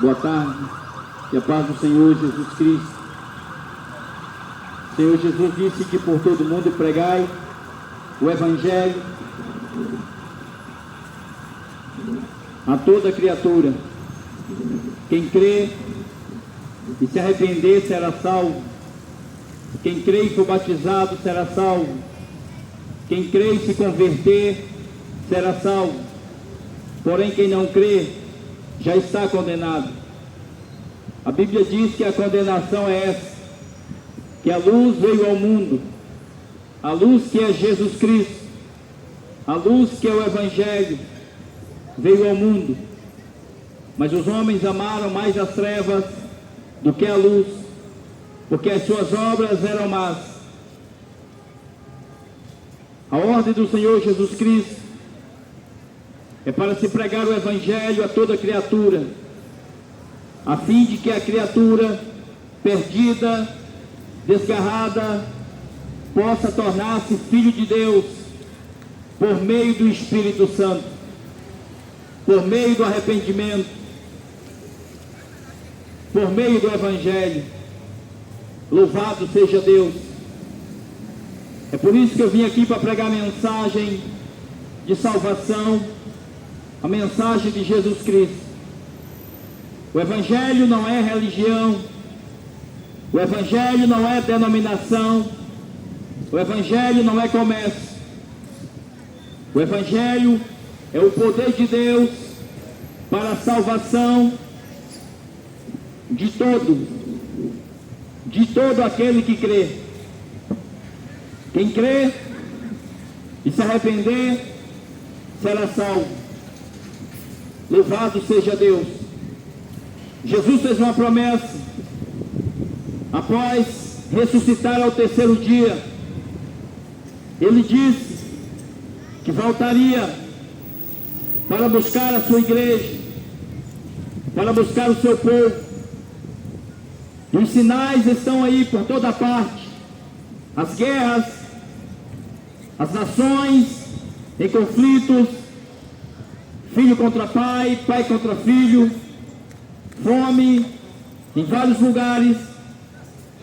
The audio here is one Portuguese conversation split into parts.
Boa tarde, que a paz do Senhor Jesus Cristo. O Senhor Jesus disse que por todo mundo pregai o Evangelho a toda criatura. Quem crê e se arrepender será salvo. Quem crê e for batizado será salvo. Quem crê e se converter será salvo. Porém, quem não crê já está condenado. A Bíblia diz que a condenação é essa, que a luz veio ao mundo, a luz que é Jesus Cristo, a luz que é o Evangelho, veio ao mundo, mas os homens amaram mais as trevas do que a luz, porque as suas obras eram más. A ordem do Senhor Jesus Cristo é para se pregar o Evangelho a toda criatura, a fim de que a criatura perdida, desgarrada, possa tornar-se filho de Deus por meio do Espírito Santo, por meio do arrependimento, por meio do Evangelho. Louvado seja Deus. É por isso que eu vim aqui para pregar a mensagem de salvação, a mensagem de Jesus Cristo. O Evangelho não é religião, o Evangelho não é denominação, o Evangelho não é comércio. O Evangelho é o poder de Deus para a salvação de todo aquele que crê. Quem crê e se arrepender será salvo. Louvado seja Deus. Jesus fez uma promessa após ressuscitar ao terceiro dia. Ele disse que voltaria para buscar a sua igreja, para buscar o seu povo. E os sinais estão aí por toda parte. As guerras, as nações em conflitos, filho contra pai, pai contra filho, fome em vários lugares,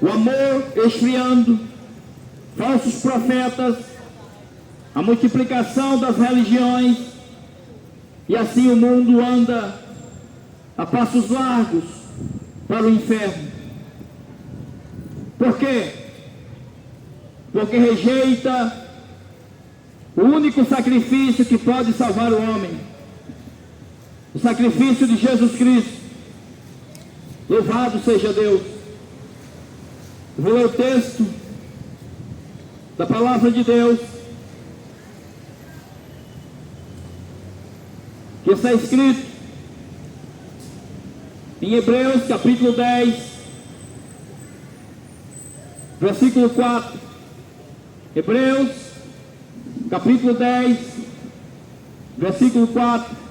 o amor esfriando, falsos profetas, a multiplicação das religiões, e assim o mundo anda a passos largos para o inferno. Por quê? Porque rejeita o único sacrifício que pode salvar o homem, o sacrifício de Jesus Cristo. Louvado seja Deus. Eu vou ler o texto da palavra de Deus, que está escrito em Hebreus capítulo 10, versículo 4. Hebreus capítulo 10, versículo 4.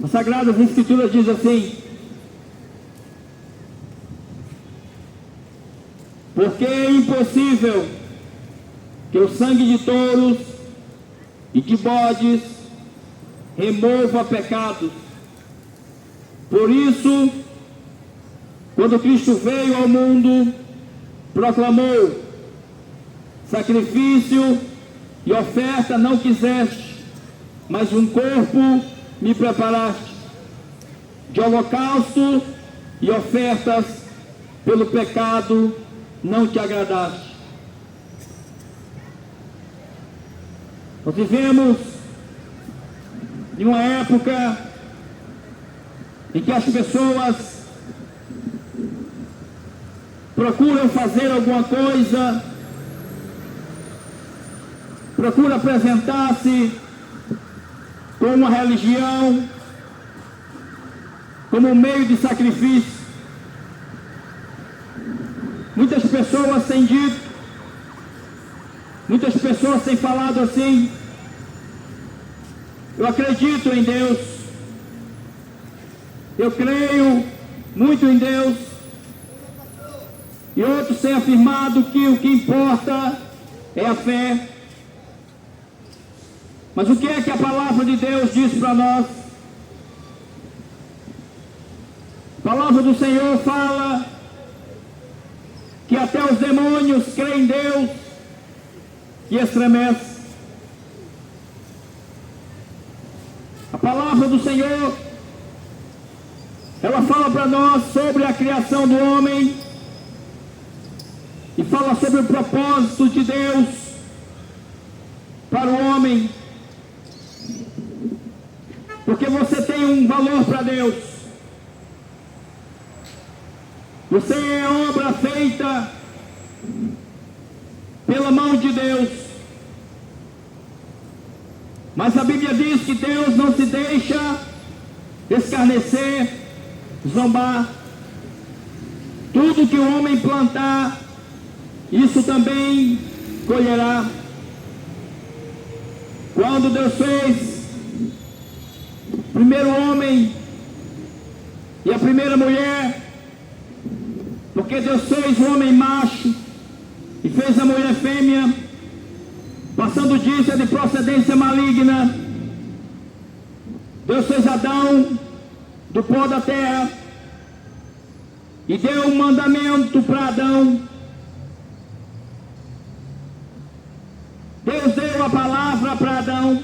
As Sagradas Escrituras diz assim: porque é impossível que o sangue de touros e de bodes remova pecados. Por isso, quando Cristo veio ao mundo, proclamou: sacrifício e oferta não quiseste, mas um corpo me preparaste. De holocausto e ofertas pelo pecado não te agradaste. Nós vivemos em uma época em que as pessoas procuram fazer alguma coisa, procuram apresentar-se com uma religião, como um meio de sacrifício. Muitas pessoas têm dito, muitas pessoas têm falado assim: eu acredito em Deus, eu creio muito em Deus. E outros têm afirmado que o que importa é a fé. Mas o que é que a palavra de Deus diz para nós? palavra do Senhor fala que até os demônios creem em Deus e estremecem. A palavra do Senhor, ela fala para nós sobre a criação do homem e fala sobre o propósito de Deus para o homem, porque você tem um valor para Deus. Você é obra feita pela mão de Deus. Mas a Bíblia diz que Deus não se deixa escarnecer, zombar. Tudo que o homem plantar, isso também colherá. Quando Deus fez o primeiro homem e a primeira mulher, porque Deus fez o homem macho e fez a mulher fêmea, passando disso é de procedência maligna. Deus fez Adão do pó da terra e deu um mandamento para Adão. Deus deu a palavra para Adão,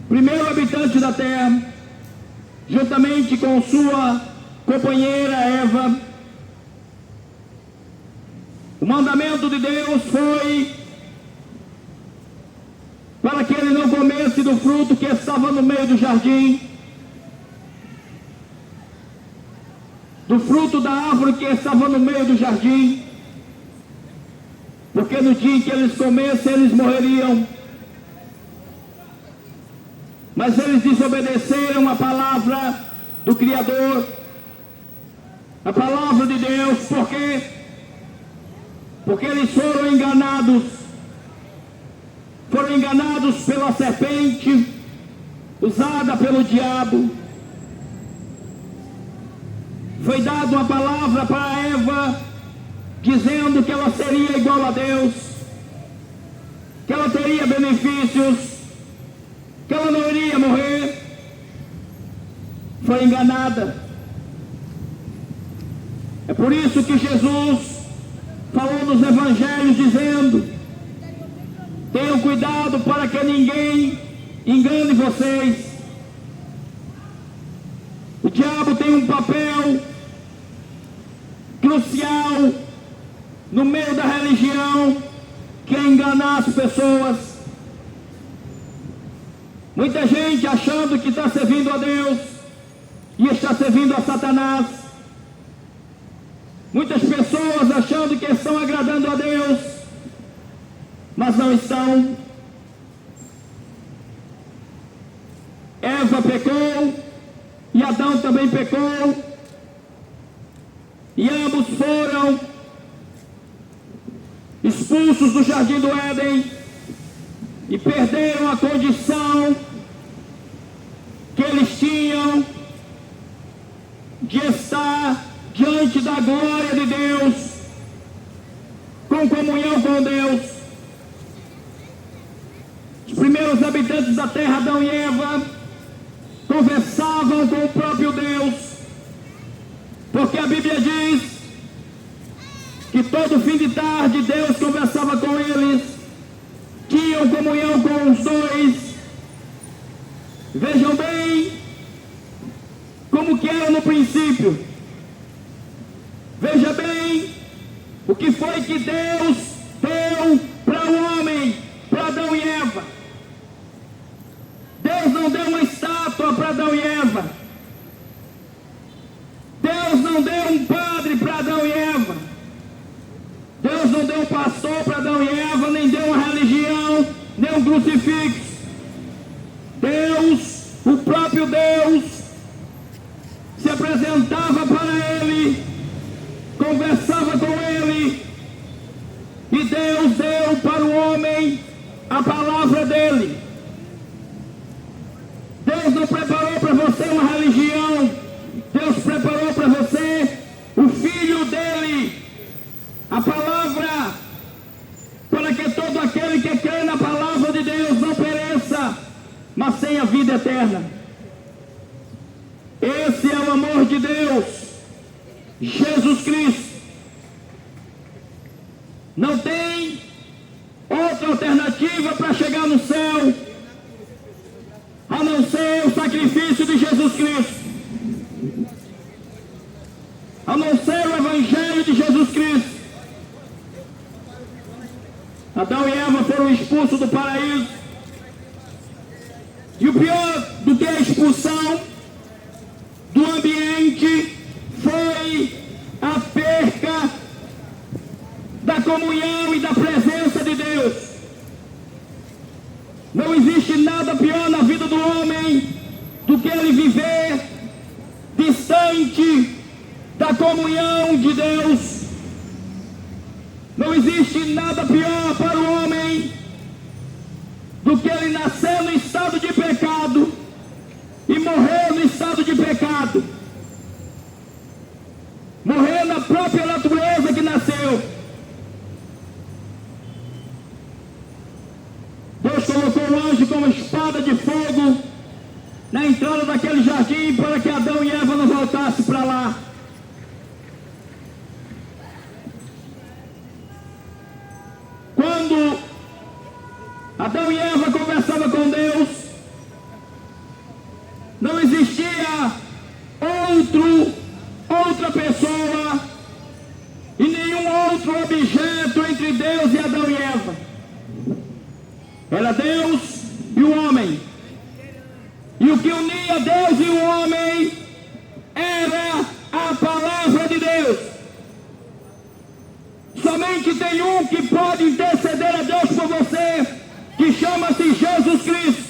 primeiro habitante da terra, juntamente com sua companheira Eva. O mandamento de Deus foi para que ele não comesse do fruto que estava no meio do jardim, do fruto da árvore que estava no meio do jardim, porque no dia em que eles comessem, eles morreriam. Mas eles desobedeceram a palavra do Criador, a palavra de Deus. Por quê? Porque eles foram enganados pela serpente usada pelo diabo. Foi dada uma palavra para Eva, dizendo que ela seria igual a Deus, que ela teria benefícios, que ela não iria morrer. Foi enganada. É por isso que Jesus falou nos evangelhos dizendo: tenham cuidado para que ninguém engane vocês. O diabo tem um papel crucial no meio da religião, que é enganar as pessoas. Muita gente achando que está servindo a Deus e está servindo a Satanás. Muitas pessoas achando que estão agradando a Deus, mas não estão. Eva pecou e Adão também pecou, e ambos foram expulsos do jardim do Éden e perderam a condição que eles tinham de estar diante da glória de Deus, com comunhão com Deus. Os primeiros habitantes da terra, Adão e Eva, conversavam com o próprio Deus, porque a Bíblia diz que todo fim de tarde Deus conversava com eles, tinham comunhão com os dois. Vejam bem como que era no princípio. Veja bem o que foi que Deus deu para o homem, para Adão e Eva. Deus não deu uma estátua para Adão e Eva. Deus não deu um padre para Adão e Eva. Deus não deu um pastor para Adão e Eva, nem deu uma religião, nem um crucifixo. Deus, o próprio Deus, se apresentava para ele, conversava com ele, e Deus deu para o homem a palavra dele. Deus não preparou para você uma religião, Deus preparou para você o Filho dele, a palavra, para que todo aquele que crê na palavra de Deus não pereça, mas tenha vida eterna. Esse é o amor de Deus. Jesus Cristo. Não tem outra alternativa para chegar no céu, a não ser o sacrifício de Jesus Cristo, a não ser o Evangelho de Jesus Cristo. Adão e Eva foram expulsos do paraíso, e o pior do que a expulsão do ambiente foi a perca da comunhão e da presença de Deus. Não existe nada pior na vida do homem do que ele viver distante da comunhão de Deus. Não existe nada pior para o homem do que ele nascer no estado de pecado e morrer no estado de pecado. Morrer na própria natureza que nasceu. Deus colocou o anjo como espada de fogo na entrada daquele jardim para que Adão e Eva não voltassem para lá. Quando Adão e Eva conversavam com Deus, não existia outra pessoa e nenhum outro objeto entre Deus e Adão e Eva. Era Deus e o homem. E o que unia Deus e o homem era a palavra de Deus. Somente tem um que pode interceder a Deus por você, que chama-se Jesus Cristo.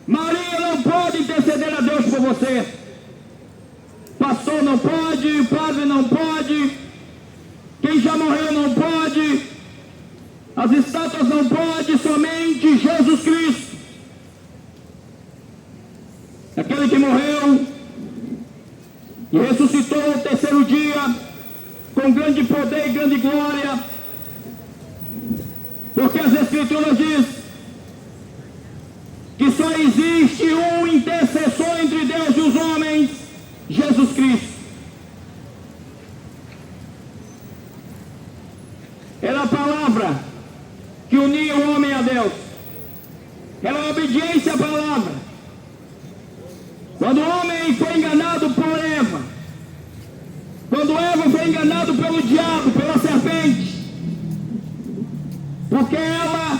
Maria não pode interceder a Deus por você. Pastor não pode, padre não pode, quem já morreu não pode, as estátuas não podem, somente Jesus Cristo. Aquele que morreu e ressuscitou ao terceiro dia, com grande poder e grande glória, porque as Escrituras dizem que só existe um intercessor entre Deus e os homens, Jesus Cristo. Era a palavra que unia o homem a Deus. Era a obediência à palavra. Quando o homem foi enganado por Eva, quando Eva foi enganado pelo diabo, pela serpente, porque ela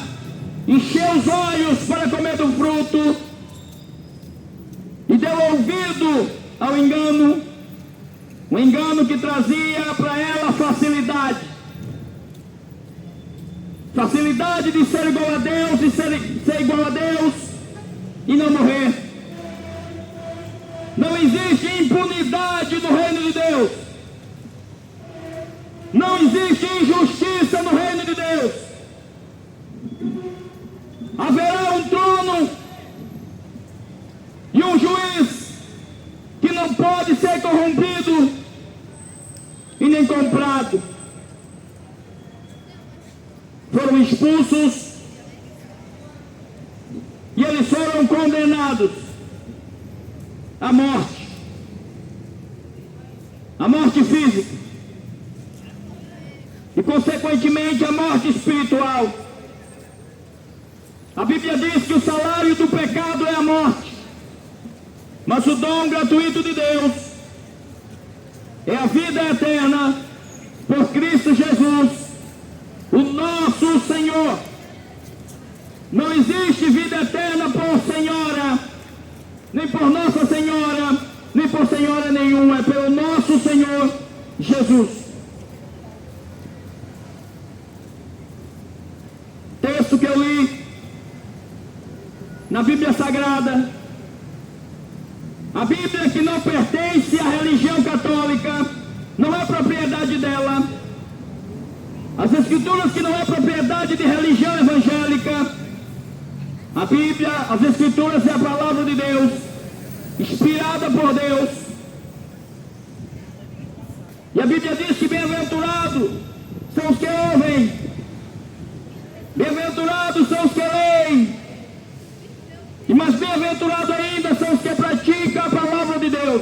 encheu os olhos para comer do fruto e deu ouvido ao engano, um engano que trazia para ela facilidade de ser igual a Deus e ser igual a Deus e não morrer. Não existe impunidade no reino de Deus. Não existe injustiça no reino de Deus. Haverá um trono e um juiz que não pode ser corrompido e nem comprado. Foram expulsos e eles foram condenados à morte física e consequentemente a morte espiritual. A Bíblia diz que o salário do pecado é a morte, mas o dom gratuito de Deus é a vida eterna por Cristo Jesus, o nosso Senhor. Não existe vida eterna por senhora, nem por Nossa Senhora, nem por senhora nenhuma, é pelo nosso Senhor Jesus. Texto que eu li na Bíblia Sagrada, a Bíblia que não pertence à religião católica, não é propriedade dela. As Escrituras que não é propriedade de religião evangélica. A Bíblia, as Escrituras é a palavra de Deus, inspirada por Deus. E a Bíblia diz que bem-aventurados são os que ouvem, bem-aventurados são os que leem, e mais bem-aventurados ainda são os que praticam a palavra de Deus.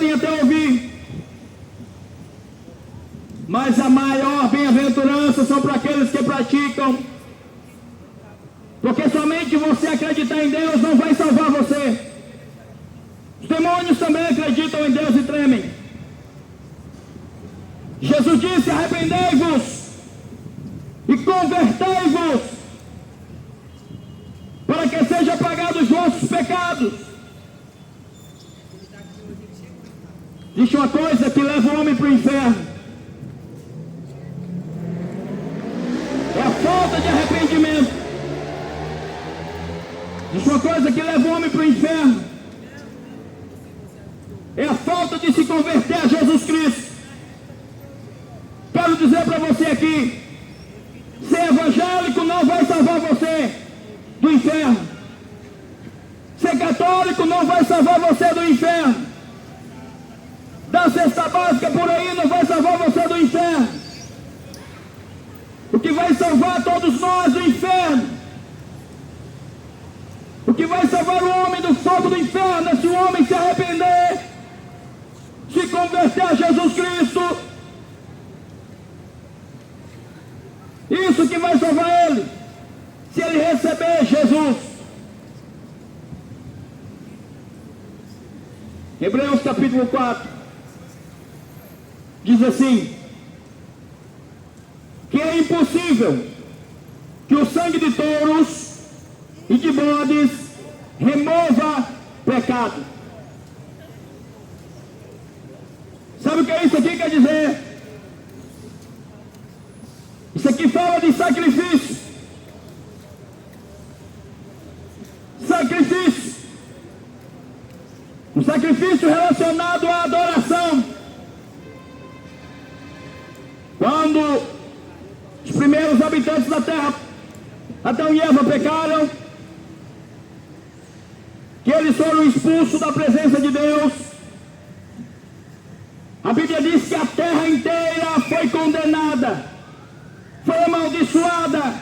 podem até ouvir, mas a maior bem-aventurança são para aqueles que praticam. Porque somente você acreditar em Deus não vai salvar você. Os demônios também acreditam em Deus e tremem. Jesus disse: arrependei-vos e convertei-vos, para que sejam apagados os vossos pecados. Existe uma coisa que leva o homem para o inferno: é a falta de arrependimento. Existe uma coisa que leva o homem para o inferno: é a falta de se converter a Jesus Cristo. Quero dizer para você aqui: ser evangélico não vai salvar você do inferno. Ser católico não vai salvar você do inferno. Dar cesta básica por aí não vai salvar você do inferno. O que vai salvar todos nós do inferno, o que vai salvar o homem do fogo do inferno, é se o homem se arrepender, se converter a Jesus Cristo. Isso que vai salvar ele, se ele receber Jesus. Hebreus capítulo 4 diz assim: que é impossível que o sangue de touros e de bodes remova pecado. Sabe o que isso aqui quer dizer? Isso aqui fala de sacrifício. Sacrifício. Um sacrifício relacionado à adoração. Quando os primeiros habitantes da terra, Adão e Eva, pecaram, que eles foram expulsos da presença de Deus, a Bíblia diz que a terra inteira foi condenada, foi amaldiçoada.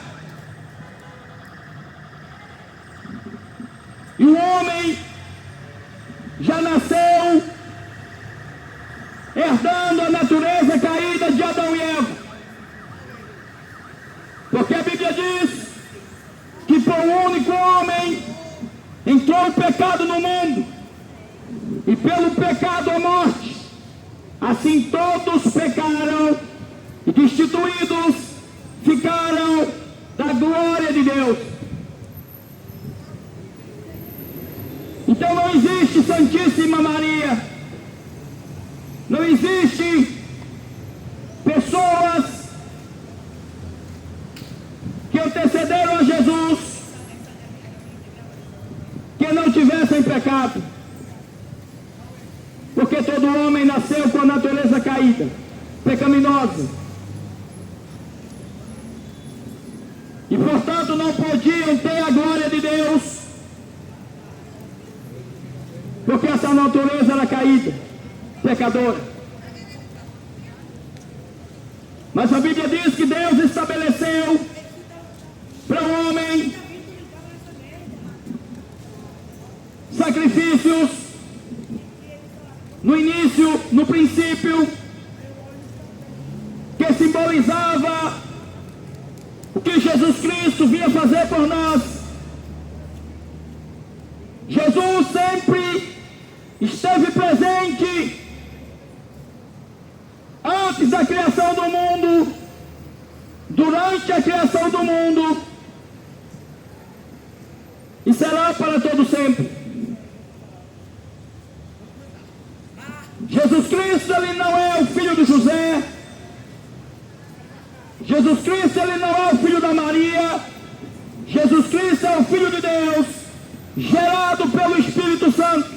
E o homem já nasceu herdando a natureza caída de Adão e Eva. Porque a Bíblia diz que por um único homem entrou o pecado no mundo, e pelo pecado a morte. Assim todos pecaram e destituídos ficaram da glória de Deus. Então não existe Santíssima Maria, não existe pessoas que antecederam a Jesus que não tivessem pecado, porque todo homem nasceu com a natureza caída, pecaminosa, e portanto não podiam ter a glória de Deus, porque essa natureza era caída, pecadora. Mas a Bíblia diz que Deus estabeleceu para o homem sacrifícios no início, no princípio, que simbolizava o que Jesus Cristo vinha fazer por nós. Jesus sempre esteve presente antes da criação do mundo, durante a criação do mundo, e será para todo sempre. Jesus Cristo, ele não é o filho de José. Jesus Cristo, ele não é o filho da Maria. Jesus Cristo é o Filho de Deus, gerado pelo Espírito Santo.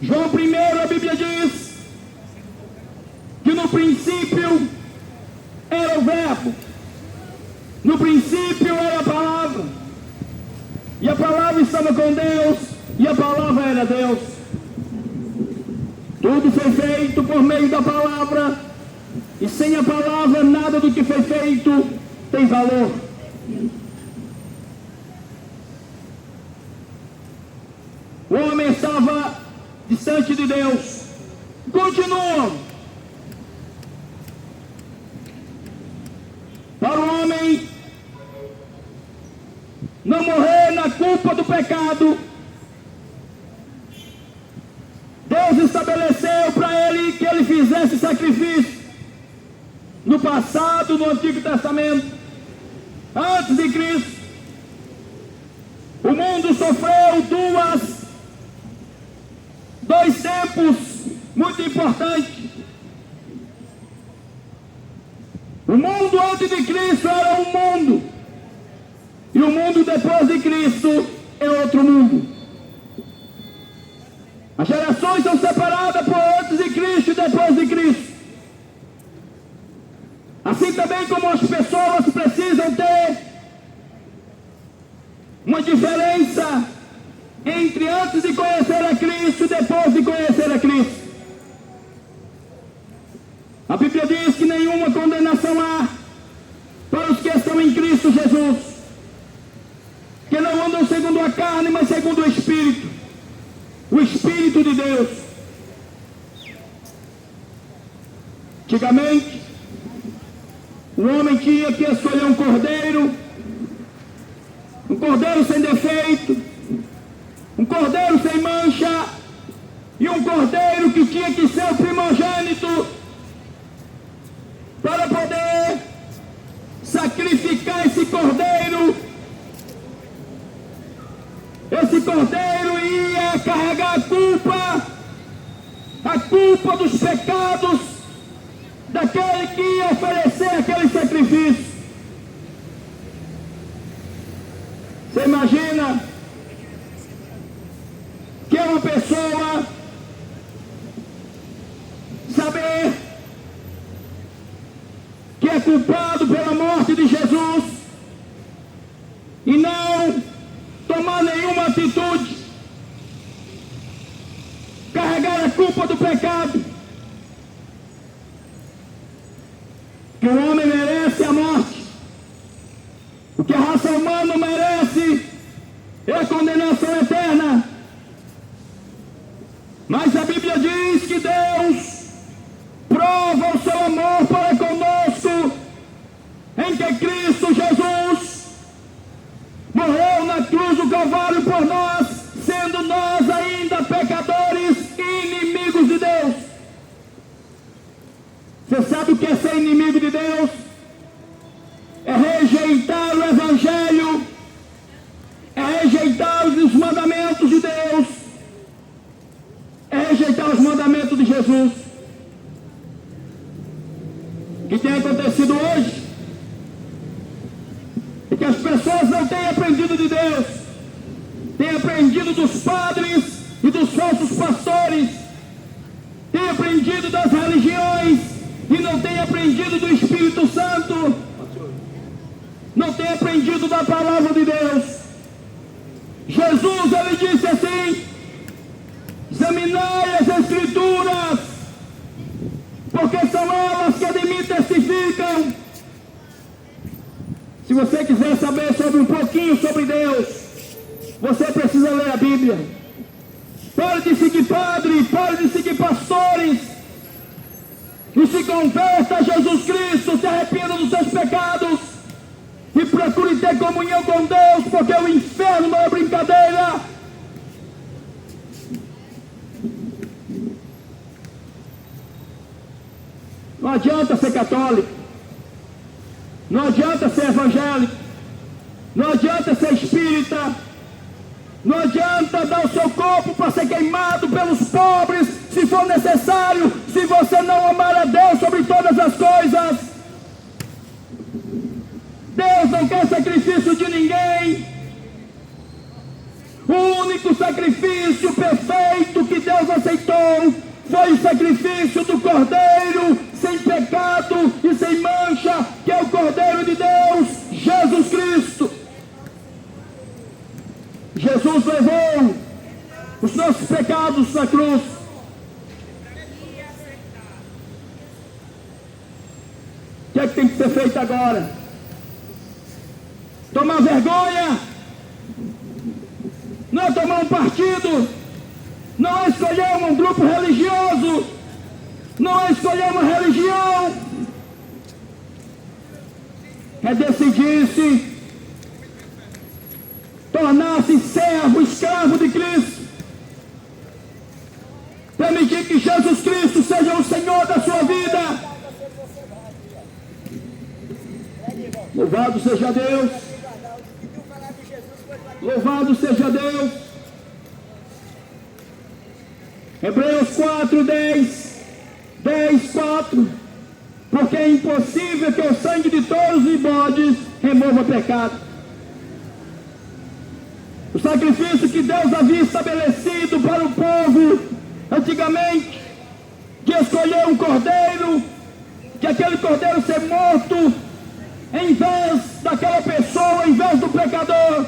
João 1, a Bíblia diz que no princípio era o Verbo, no princípio era a palavra, e a palavra estava com Deus, e a palavra era Deus. Tudo foi feito por meio da palavra, e sem a palavra nada do que foi feito tem valor. O homem estava distante Deus. Continuam. Para o homem não morrer na culpa do pecado, Deus estabeleceu para ele que ele fizesse sacrifício. No passado, no Antigo Testamento, antes de Cristo, o mundo sofreu dois tempos muito importantes. O mundo antes de Cristo era um mundo, e o mundo depois de Cristo é outro mundo. As gerações são separadas por antes de Cristo e depois de Cristo. Assim também como as pessoas precisam ter uma diferença entre antes de conhecer a Cristo e depois de conhecer a Cristo. A Bíblia diz que nenhuma condenação há para os que estão em Cristo Jesus, que não andam segundo a carne, mas segundo o Espírito, o Espírito de Deus. Antigamente, o homem tinha que escolher um cordeiro sem defeito, um cordeiro sem mancha, e um cordeiro que tinha que ser o primogênito, para poder sacrificar esse cordeiro. Esse cordeiro ia carregar a culpa dos pecados daquele que ia oferecer aquele sacrifício. Você imagina que uma pessoa saber que é culpado pela morte de Jesus e não tomar nenhuma atitude, carregar a culpa do pecado, que o homem merece a morte, o que a raça humana merece é a condenação eterna. Mas a Bíblia diz que Deus prova o seu amor para conosco em que Cristo Jesus morreu na cruz do Calvário por nós, sendo nós ainda pecadores e inimigos de Deus. Você sabe o que é ser inimigo de Deus? É rejeitar o Evangelho, é rejeitar os mandamentos de Deus, é rejeitar os mandamentos de Jesus. O que tem acontecido hoje é que as pessoas não têm aprendido de Deus, têm aprendido dos padres e dos falsos pastores, têm aprendido das religiões e não têm aprendido do Espírito Santo, não têm aprendido da palavra de Deus. Jesus, ele disse assim: examinai as Escrituras, porque são elas que de mim testificam. Se você quiser saber sobre um pouquinho sobre Deus, você precisa ler a Bíblia. Pare de seguir padre, pare de seguir pastores, e se converta a Jesus Cristo, se arrependa dos seus pecados e procure ter comunhão com Deus, porque o inferno não é brincadeira. Não adianta ser católico, não adianta ser evangélico, não adianta ser espírita, não adianta dar o seu corpo para ser queimado pelos pobres, se for necessário, se você não amar a Deus sobre todas as coisas. Deus não quer sacrifício de ninguém. O único sacrifício perfeito que Deus aceitou foi o sacrifício do Cordeiro, sem pecado e sem mancha, que é o Cordeiro de Deus, Jesus Cristo. Jesus levou os nossos pecados na cruz. O que é que tem que ser feito agora? Tomar vergonha? Não tomar um partido? não é escolher um grupo religioso, não é escolher uma religião, é decidir-se, tornar-se servo, escravo de Cristo, permitir que Jesus Cristo seja o Senhor da sua vida. Louvado seja Deus, louvado seja Deus. Hebreus 4, 10, 4. Porque é impossível que o sangue de touros e bodes remova pecado. O sacrifício que Deus havia estabelecido para o povo antigamente, de escolher um cordeiro, de aquele cordeiro ser morto em vez daquela pessoa, em vez do pecador,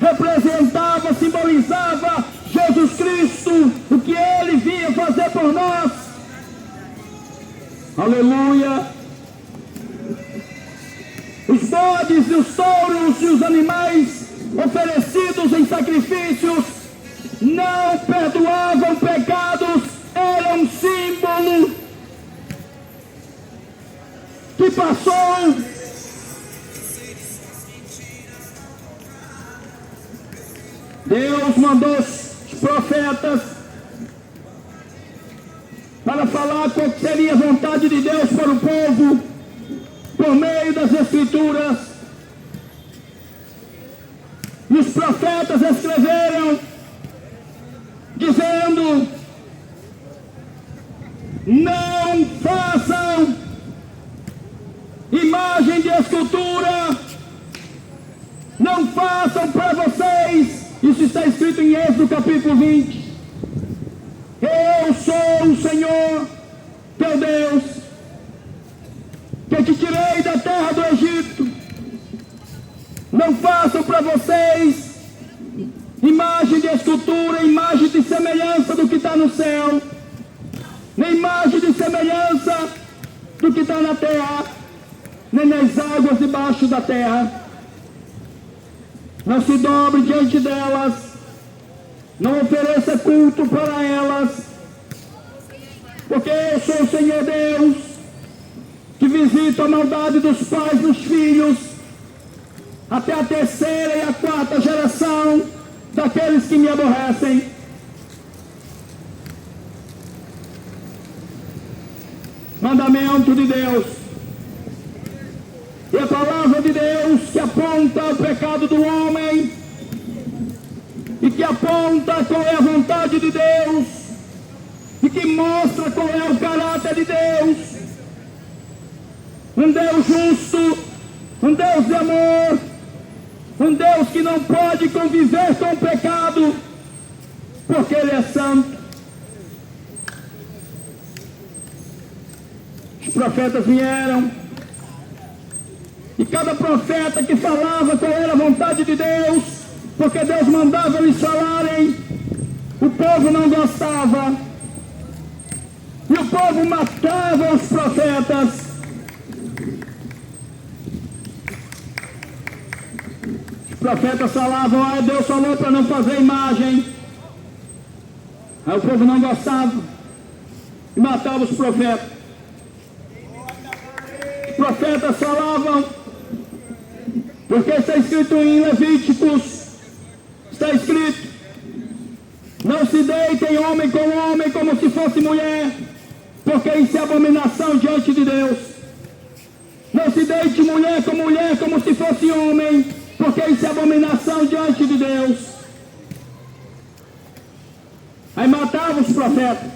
representava, simbolizava Jesus Cristo, o que Ele vinha fazer por nós. Aleluia! Os bodes e os touros e os animais oferecidos em sacrifícios não perdoavam pecados, eram um símbolo que passou. Deus mandou os profetas para falar qual seria a vontade de Deus para o povo, por meio das Escrituras. E os profetas escreveram, dizendo: não façam imagem de escultura, não façam para vocês. Isso está escrito em Êxodo capítulo 20. Eu sou o Senhor, teu Deus, que te tirei da terra do Egito. Não façam para vocês imagem de escultura, imagem de semelhança do que está no céu, nem imagem de semelhança do que está na terra, nem nas águas debaixo da terra. Não se dobre diante delas, não ofereça culto para elas, porque eu sou o Senhor Deus, que visito a maldade dos pais nos filhos, até a terceira e a quarta geração daqueles que me aborrecem. Mandamento de Deus. E a palavra de Deus que aponta o pecado do homem e que aponta qual é a vontade de Deus e que mostra qual é o caráter de Deus. Um Deus justo, um Deus de amor, um Deus que não pode conviver com o pecado, porque Ele é santo. Os profetas vieram, e cada profeta que falava qual era a vontade de Deus, porque Deus mandava eles falarem, o povo não gostava, e o povo matava os profetas. Os profetas falavam: Deus falou para não fazer imagem. Aí o povo não gostava e matava os profetas. Os profetas falavam, porque está escrito em Levíticos, está escrito: não se deitem homem com homem como se fosse mulher, porque isso é abominação diante de Deus. Não se deite mulher com mulher como se fosse homem, porque isso é abominação diante de Deus. Aí matavam os profetas.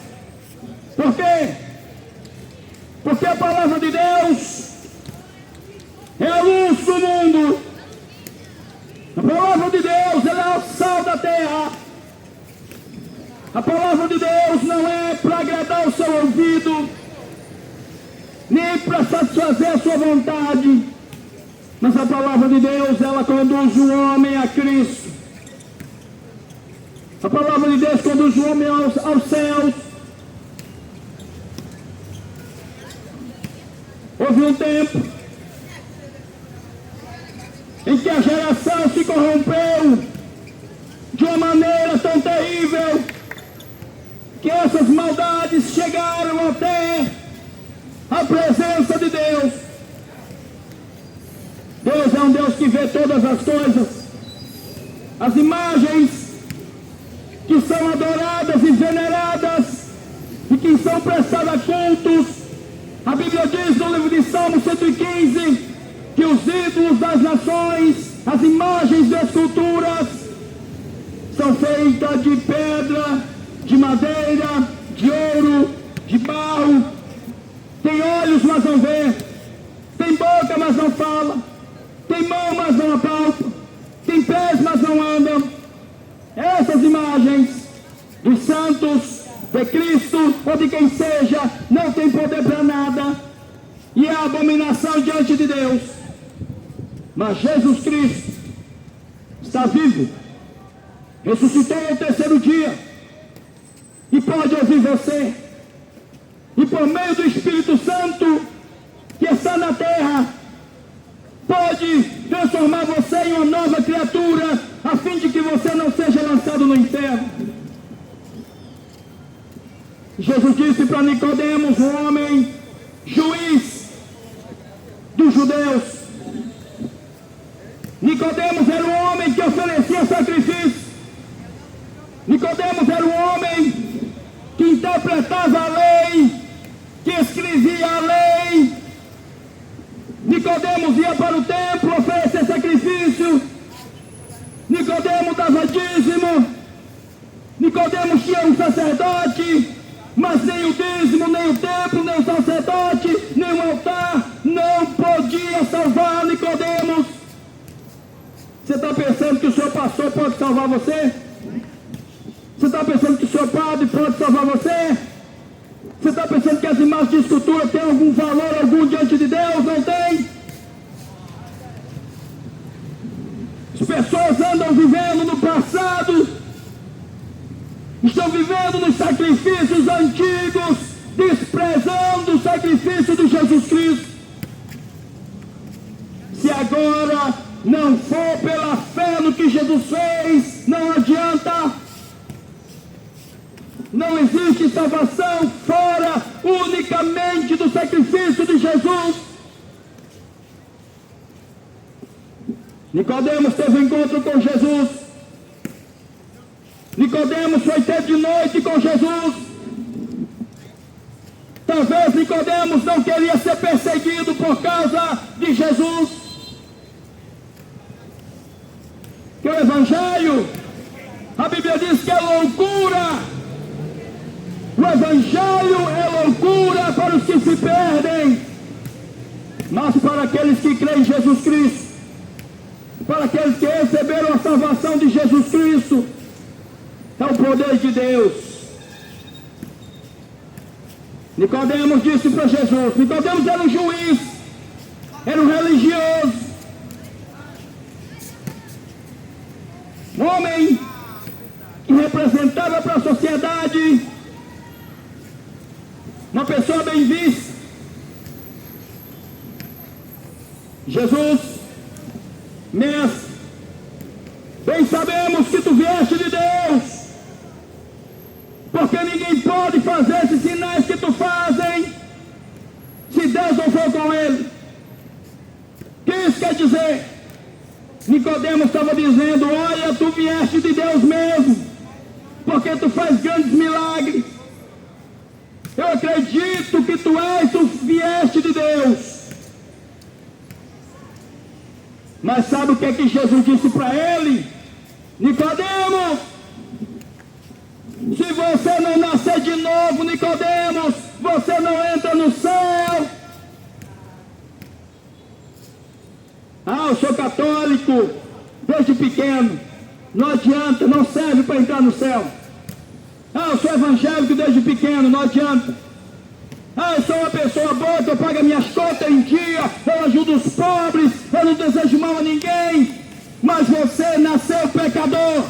Por quê? Porque a palavra de Deus é a luz do mundo. A palavra de Deus, ela é o sal da terra. A palavra de Deus não é para agradar o seu ouvido, nem para satisfazer a sua vontade, mas a palavra de Deus, ela conduz o homem a Cristo. A palavra de Deus conduz o homem aos céus. Houve um tempo em que a geração se corrompeu de uma maneira tão terrível, maldades chegaram até a presença de Deus. Deus é um Deus que vê todas as coisas. As imagens que são adoradas e veneradas e que são prestadas cultos, a Bíblia diz no livro de Salmo 115 que os ídolos das nações, as imagens de esculturas, são feitas de pedra, de madeira, de ouro, de barro. Tem olhos, mas não vê. Tem boca, mas não fala. Tem mão, mas não apalpa. Tem pés, mas não andam. Essas imagens dos santos, de Cristo ou de quem seja, não tem poder para nada. E é abominação diante de Deus. Mas Jesus Cristo está vivo. Ressuscitou ao terceiro dia. E pode ouvir você. E por meio do Espírito Santo que está na terra, pode transformar você em uma nova criatura, a fim de que você não seja lançado no inferno. Jesus disse para Nicodemos, um homem juiz dos judeus. Nicodemos era um homem que oferecia sacrifício. Nicodemos era um homem que interpretava a lei, que escrevia a lei. Nicodemos ia para o templo oferecer sacrifício. Nicodemos dava dízimo. Nicodemos tinha um sacerdote, mas nem o dízimo, nem o templo, nem o sacerdote, nem o altar não podia salvar Nicodemos. Você está pensando que o seu pastor pode salvar você? Você está pensando que o seu padre pode salvar você? Você está pensando que as imagens de escultura têm algum valor algum diante de Deus? Não tem. As pessoas andam vivendo no passado, estão vivendo nos sacrifícios antigos, desprezando o sacrifício de Jesus Cristo. Se agora não for pela fé no que Jesus fez, não adianta. Não existe salvação fora unicamente do sacrifício de Jesus. Nicodemos teve um encontro com Jesus. Nicodemos foi ter de noite com Jesus. Talvez Nicodemos não queria ser perseguido por causa de Jesus. Que o Evangelho, a Bíblia diz que é loucura. O Evangelho é loucura para os que se perdem, mas para aqueles que creem em Jesus Cristo, para aqueles que receberam a salvação de Jesus Cristo, é o poder de Deus. Nicodemos disse para Jesus, Nicodemos era um juiz, era um religioso, um homem que representava para a sociedade uma pessoa bem vista. Jesus, mestre, bem sabemos que tu vieste de Deus, porque ninguém pode fazer esses sinais que tu fazem se Deus não for com ele. O que isso quer dizer? Nicodemos estava dizendo, olha, tu vieste de Deus mesmo, porque tu faz grandes milagres. Eu acredito que tu vieste de Deus. Mas sabe o que é que Jesus disse para ele? Nicodemos, se você não nascer de novo, Nicodemos, você não entra no céu. Ah, eu sou católico desde pequeno. Não adianta, não serve para entrar no céu. Ah, eu sou evangélico desde pequeno, não adianta. Ah, eu sou uma pessoa boa, que eu pago minhas contas em dia, eu ajudo os pobres, eu não desejo mal a ninguém. Mas você nasceu pecador.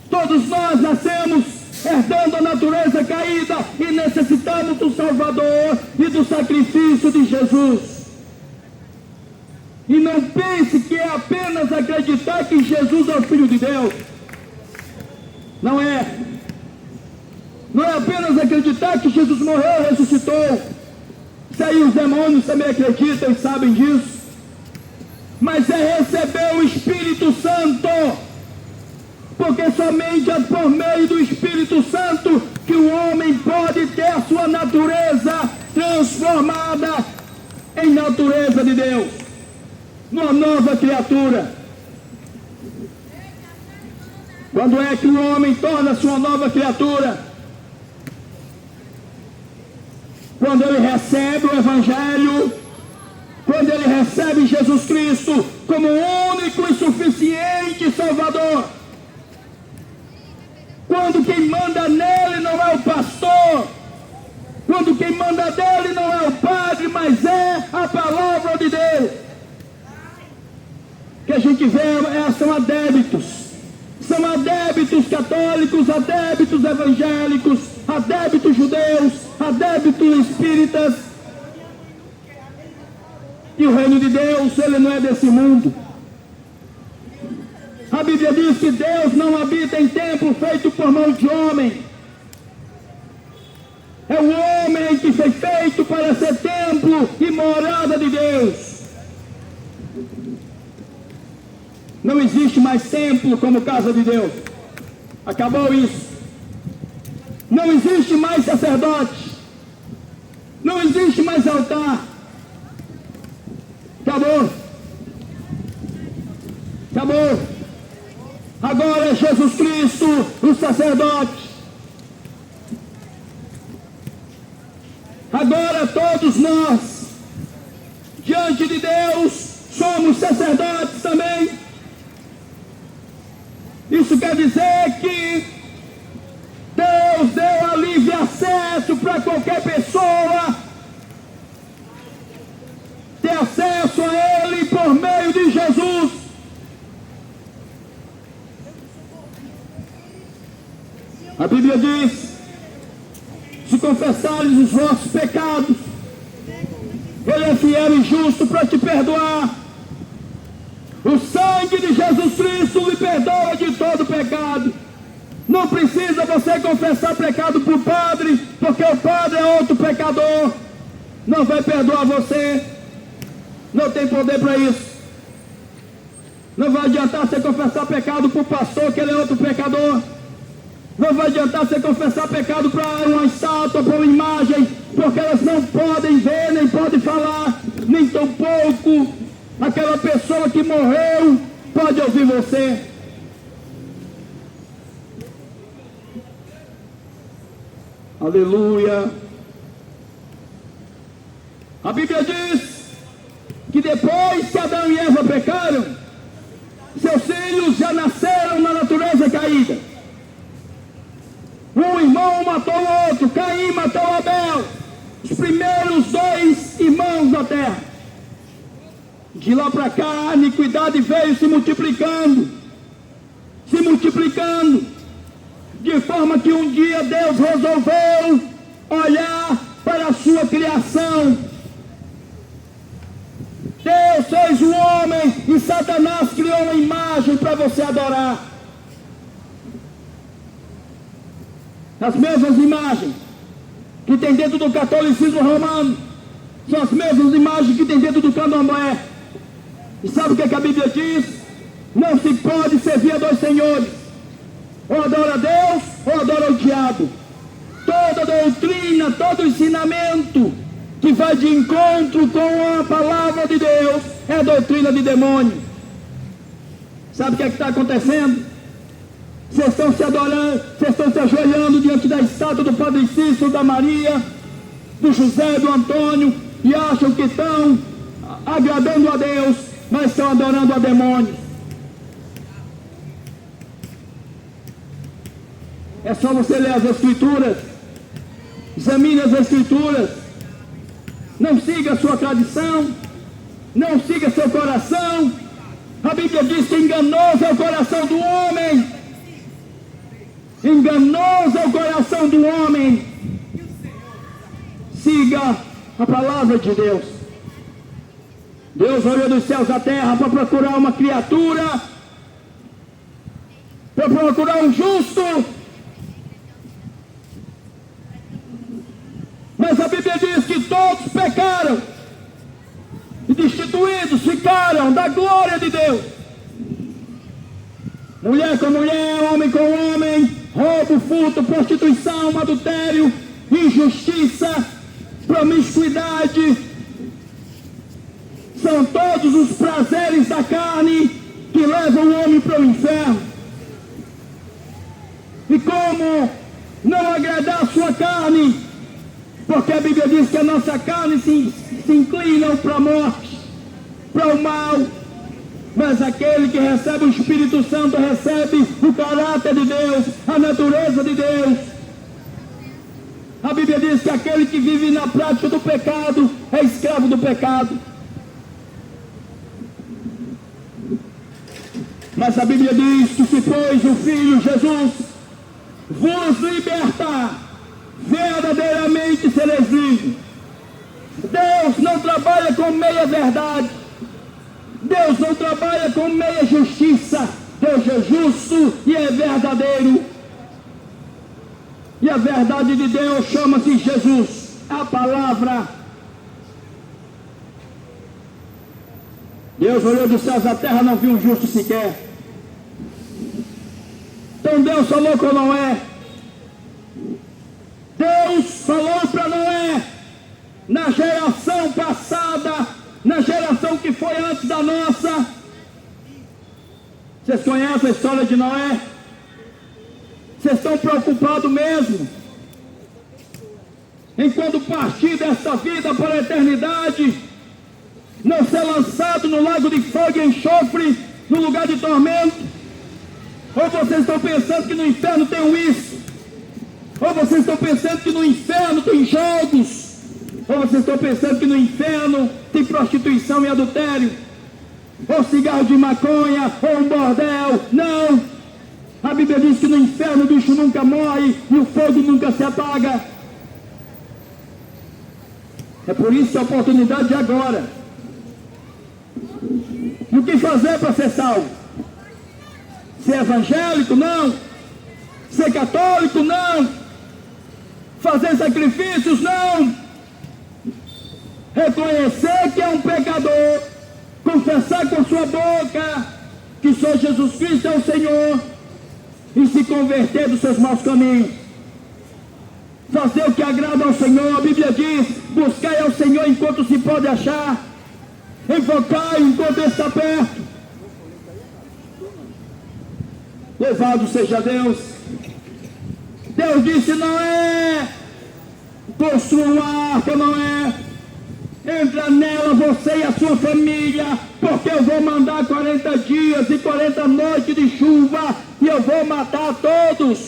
Todos nós nascemos herdando a natureza caída e necessitamos do Salvador e do sacrifício de Jesus. E não pense que é apenas acreditar que Jesus é o Filho de Deus. Não é. apenas acreditar que Jesus morreu e ressuscitou. Isso aí os demônios também acreditam e sabem disso. Mas é receber o Espírito Santo. Porque somente é por meio do Espírito Santo que o homem pode ter a sua natureza transformada em natureza de Deus, numa nova criatura. Quando é que o homem torna-se uma nova criatura? Quando ele recebe o Evangelho, quando ele recebe Jesus Cristo como o único e suficiente Salvador. Quando quem manda nele não é o pastor, quando quem manda dele não é o padre, mas é a palavra de Deus. Que a gente vê são adébitos católicos, adébitos evangélicos, adébitos judeus, adébitos espíritas. E o reino de Deus, ele não é desse mundo. A Bíblia diz que Deus não habita em templo feito por mão de homem. É o homem que foi feito para ser templo e morada de Deus. Não existe mais templo como casa de Deus. Acabou isso. Não existe mais sacerdote. Não existe mais altar. Acabou. Acabou. Agora é Jesus Cristo, o sacerdote. Agora todos nós, diante de Deus, somos sacerdotes também. Isso quer dizer que Deus deu a livre acesso para qualquer pessoa ter acesso a Ele por meio de Jesus. A Bíblia diz: se confessares os vossos pecados, Ele é fiel e justo para te perdoar. O sangue de Jesus Cristo lhe perdoa de todo pecado. Não precisa você confessar pecado para o padre, porque o padre é outro pecador. Não vai perdoar você. Não tem poder para isso. Não vai adiantar você confessar pecado para o pastor, que ele é outro pecador. Não vai adiantar você confessar pecado para uma estátua, para uma imagem, porque elas não podem ver, nem podem falar, nem tampouco aquela pessoa que morreu pode ouvir você. Aleluia. A Bíblia diz que depois que Adão e Eva pecaram, seus filhos já nasceram na natureza caída. Um irmão matou o outro, Caim matou Abel, os primeiros dois irmãos da terra. De lá para cá, a iniquidade veio se multiplicando, de forma que um dia Deus resolveu olhar para a sua criação. Deus fez o homem e Satanás criou uma imagem para você adorar. As mesmas imagens que tem dentro do catolicismo romano são as mesmas imagens que tem dentro do candomblé. E sabe o que a Bíblia diz? Não se pode servir a dois senhores. Ou adora a Deus ou adora o diabo. Toda doutrina, todo ensinamento que vai de encontro com a palavra de Deus é doutrina de demônio. Sabe o que está acontecendo? Vocês estão se adorando, vocês estão se ajoelhando diante da estátua do Padre Cícero, da Maria, do José, do Antônio, e acham que estão agradando a Deus, mas estão adorando a demônios. É só você ler as Escrituras, examine as Escrituras, não siga a sua tradição, não siga seu coração. A Bíblia diz que enganoso é o coração do homem. Enganoso é o coração do homem. Siga a palavra de Deus. Deus olhou dos céus à terra para procurar uma criatura, para procurar um justo, Bíblia diz que todos pecaram e destituídos ficaram da glória de Deus. Mulher com mulher, homem com homem, roubo, furto, prostituição, adultério, injustiça, promiscuidade, são todos os prazeres da carne que levam o homem para o inferno. E como não agradar a sua carne? Porque a Bíblia diz que a nossa carne se inclina para a morte, para o mal. Mas aquele que recebe o Espírito Santo recebe o caráter de Deus, a natureza de Deus. A Bíblia diz que aquele que vive na prática do pecado é escravo do pecado. Mas a Bíblia diz que se pois o Filho Jesus vos libertar, verdadeiramente sereis livres. Deus não trabalha com meia verdade. Deus não trabalha com meia justiça. Deus é justo e é verdadeiro. E a verdade de Deus chama-se Jesus, a palavra. Deus olhou dos céus à terra, não viu um justo sequer. Então Deus falou com Noé. Deus falou para Noé, na geração passada, na geração que foi antes da nossa. Vocês conhecem a história de Noé? Vocês estão preocupados mesmo? Enquanto partir desta vida para a eternidade, não ser lançado no lago de fogo e enxofre, no lugar de tormento? Ou vocês estão pensando que no inferno tem uísque? Ou vocês estão pensando que no inferno tem jogos? Ou vocês estão pensando que no inferno tem prostituição e adultério? Ou cigarro de maconha, ou um bordel? Não! A Bíblia diz que no inferno o bicho nunca morre e o fogo nunca se apaga. É por isso que a oportunidade é agora. E o que fazer para ser salvo? Ser evangélico? Não. Ser católico? Não. Fazer sacrifícios? Não. Reconhecer que é um pecador, confessar com sua boca que só Jesus Cristo é o Senhor e se converter dos seus maus caminhos. Fazer o que agrada ao Senhor. A Bíblia diz: buscai ao Senhor enquanto se pode achar, invocai enquanto está perto. Louvado seja Deus. Deus disse: Noé, construa uma arca, Noé, entra nela você e a sua família, porque eu vou mandar 40 dias e 40 noites de chuva e eu vou matar todos.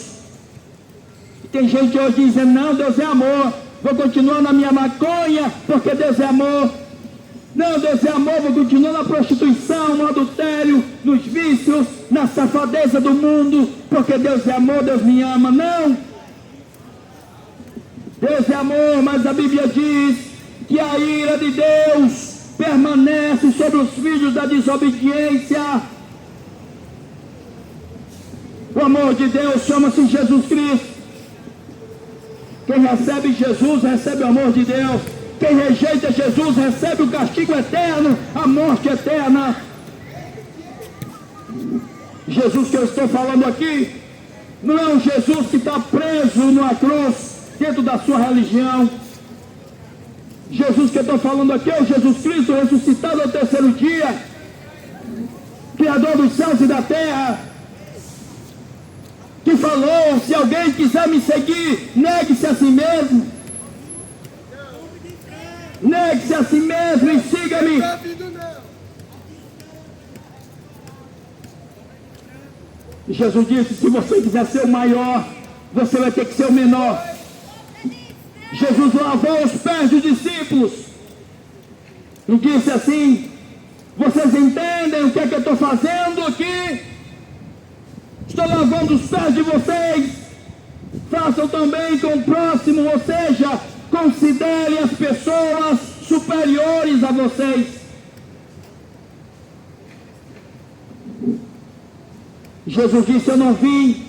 E tem gente hoje dizendo: não, Deus é amor, vou continuar na minha maconha porque Deus é amor. Não, Deus é amor, vou continuar na prostituição, no adultério, nos vícios, na safadeza do mundo, porque Deus é amor, Deus me ama. Não! Deus é amor, mas a Bíblia diz que a ira de Deus permanece sobre os filhos da desobediência. O amor de Deus chama-se Jesus Cristo. Quem recebe Jesus recebe o amor de Deus. Quem rejeita Jesus recebe o castigo eterno, a morte eterna. Jesus que eu estou falando aqui não é um Jesus que está preso numa cruz dentro da sua religião. Jesus que eu estou falando aqui é o Jesus Cristo ressuscitado ao terceiro dia, Criador dos céus e da terra, que falou: se alguém quiser me seguir, negue-se a si mesmo. Negue-se a si mesmo e siga-me. Jesus disse: se você quiser ser o maior, você vai ter que ser o menor. Jesus lavou os pés dos discípulos e disse assim: vocês entendem o que é que eu estou fazendo aqui? Estou lavando os pés de vocês. Façam também com o próximo, ou seja, considere as pessoas superiores a vocês. Jesus disse: eu não vim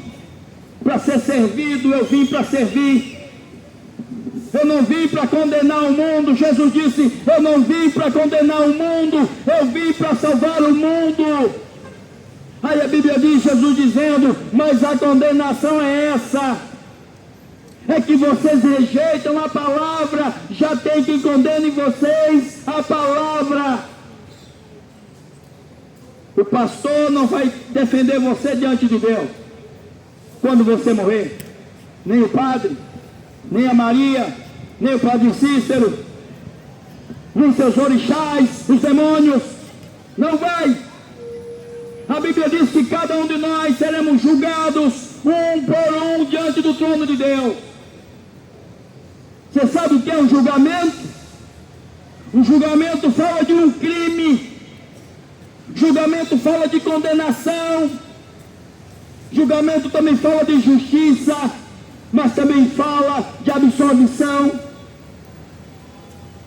para ser servido, eu vim para servir. Eu não vim para condenar o mundo. Jesus disse: eu não vim para condenar o mundo, eu vim para salvar o mundo. Aí a Bíblia diz, Jesus dizendo: mas a condenação é essa, é que vocês rejeitam a palavra. Já tem quem condene vocês a palavra. O pastor não vai defender você diante de Deus quando você morrer, nem o padre, nem a Maria, nem o padre Cícero, nem seus orixás, os demônios. Não vai. A Bíblia diz que cada um de nós seremos julgados um por um diante do trono de Deus. Você sabe o que é um julgamento? Um julgamento fala de um crime. Julgamento fala de condenação. Julgamento também fala de justiça, mas também fala de absolvição.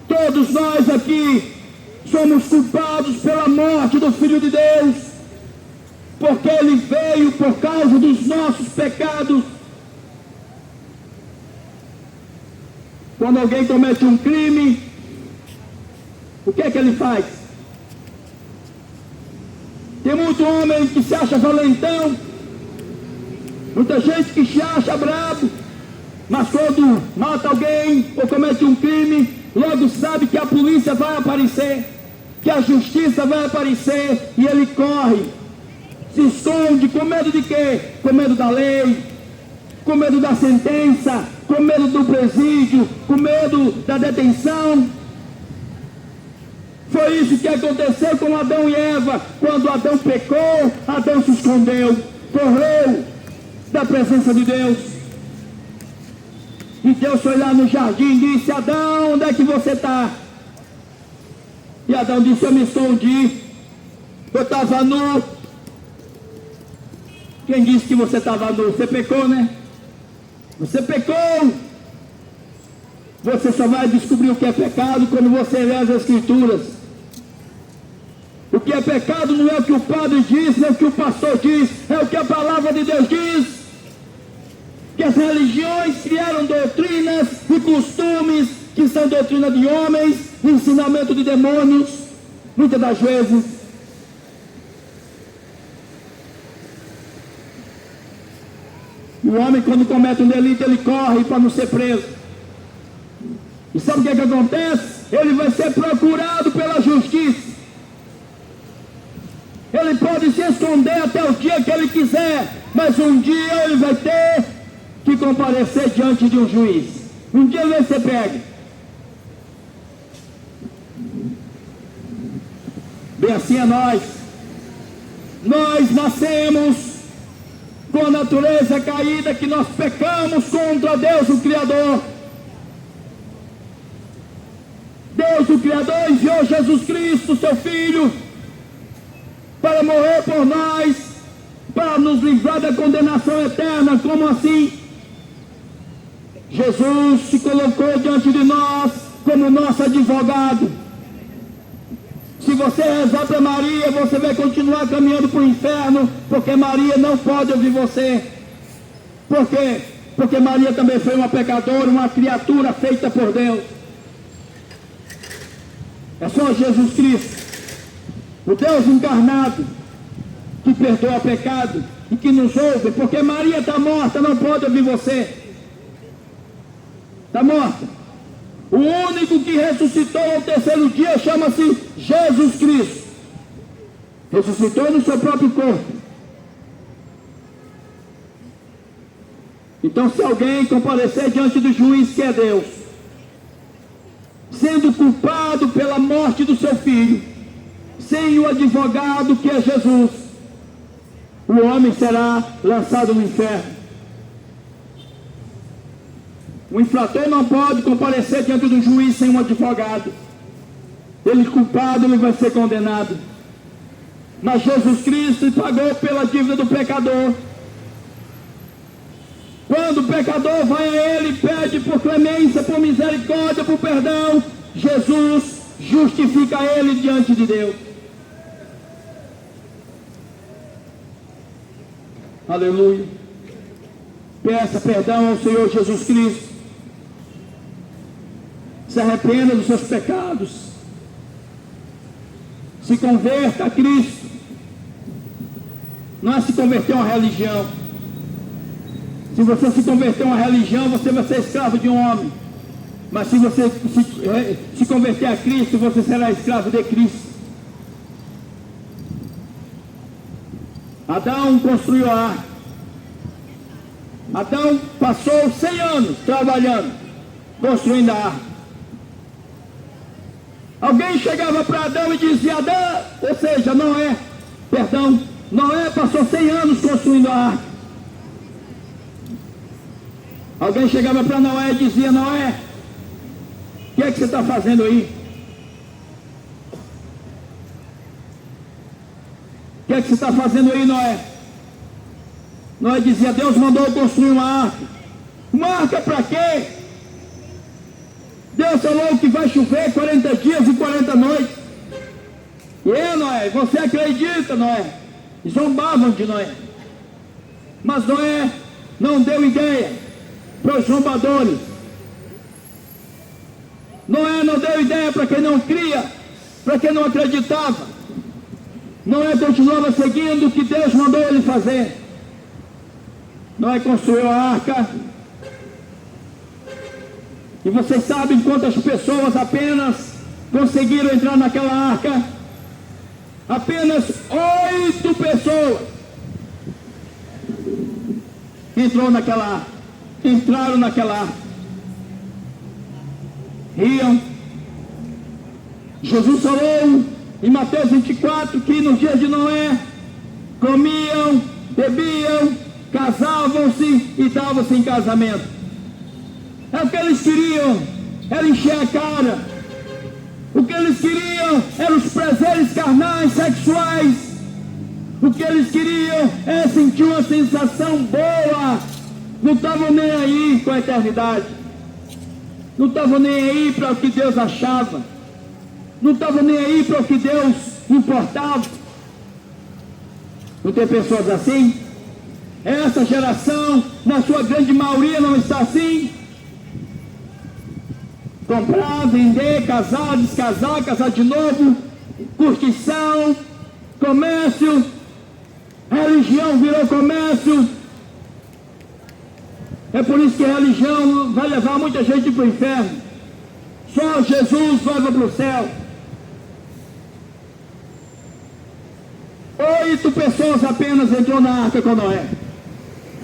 Todos nós aqui somos culpados pela morte do Filho de Deus, porque Ele veio por causa dos nossos pecados. Quando alguém comete um crime, o que é que ele faz? Tem muito homem que se acha valentão, muita gente que se acha brabo, mas quando mata alguém ou comete um crime, logo sabe que a polícia vai aparecer, que a justiça vai aparecer, e ele corre, se esconde. Com medo de quê? Com medo da lei, com medo da sentença, com medo do presídio, com medo da detenção. Foi isso que aconteceu com Adão e Eva. Quando Adão pecou, Adão se escondeu, correu da presença de Deus. E Deus foi lá no jardim e disse: Adão, onde é que você está? E Adão disse: eu me escondi, eu estava nu. Quem disse que você estava nu? Você pecou, né? Você pecou. Você só vai descobrir o que é pecado quando você lê as Escrituras. O que é pecado não é o que o padre diz, não é o que o pastor diz, é o que a palavra de Deus diz. Que as religiões criaram doutrinas e costumes que são doutrina de homens, ensinamento de demônios, muitas das vezes. E o homem, quando comete um delito, ele corre para não ser preso. E sabe o que é que acontece? Ele vai ser procurado pela justiça. Ele pode se esconder até o dia que ele quiser, mas um dia ele vai ter que comparecer diante de um juiz. Um dia ele vai ser pego. Bem assim é nós. Nós nascemos com a natureza caída, que nós pecamos contra Deus, o Criador. Deus, o Criador, enviou Jesus Cristo, seu Filho, para morrer por nós, para nos livrar da condenação eterna. Como assim? Jesus se colocou diante de nós como nosso advogado. Se você rezar para Maria, você vai continuar caminhando para o inferno, porque Maria não pode ouvir você. Por quê? Porque Maria também foi uma pecadora, uma criatura feita por Deus. É só Jesus Cristo, o Deus encarnado, que perdoa pecado e que nos ouve, porque Maria está morta, não pode ouvir você. Está morta. O único que ressuscitou ao terceiro dia chama-se Jesus Cristo. Ressuscitou no seu próprio corpo. Então, se alguém comparecer diante do juiz, que é Deus, sendo culpado pela morte do seu filho, sem o advogado, que é Jesus, o homem será lançado no inferno. O infrator não pode comparecer diante do juiz sem um advogado. Ele culpado, ele vai ser condenado. Mas Jesus Cristo pagou pela dívida do pecador. Quando o pecador vai a Ele, pede por clemência, por misericórdia, por perdão, Jesus justifica ele diante de Deus. Aleluia. Peça perdão ao Senhor Jesus Cristo. Se arrependa dos seus pecados. Se converta a Cristo. Não é se converter a uma religião. Se você se converter a uma religião, você vai ser escravo de um homem. Mas se você se converter a Cristo, você será escravo de Cristo. Adão construiu a arca. Adão passou 100 anos trabalhando, construindo a arca. Alguém chegava para Adão e dizia: Adão, ou seja, Noé passou 100 anos construindo a arca. Alguém chegava para Noé e dizia: Noé, o que é que você está fazendo aí? O que é que você está fazendo aí, Noé? Noé dizia: Deus mandou eu construir uma arca. Uma arca para quê? Deus falou que vai chover 40 dias e 40 noites. E Noé, você acredita, Noé? Zombavam de Noé. Mas Noé não deu ideia para os zombadores. Noé não deu ideia para quem não cria, para quem não acreditava. Noé continuava seguindo o que Deus mandou ele fazer. Noé construiu a arca. E vocês sabem quantas pessoas apenas conseguiram entrar naquela arca? Apenas 8 pessoas entraram naquela arca. Riam. Jesus falou em Mateus 24 que nos dias de Noé comiam, bebiam, casavam-se e davam-se em casamento. É o que eles queriam, era encher a cara. O que eles queriam eram os prazeres carnais, sexuais. O que eles queriam é sentir uma sensação boa. Não estavam nem aí com a eternidade. Não estavam nem aí para o que Deus achava. Não estavam nem aí para o que Deus importava. Não tem pessoas assim? Essa geração, na sua grande maioria, não está assim. Comprar, vender, casar, descasar, casar de novo, curtição, comércio, religião virou comércio. É por isso que a religião vai levar muita gente para o inferno. Só Jesus leva para o céu. 8 pessoas apenas entrou na arca com Noé.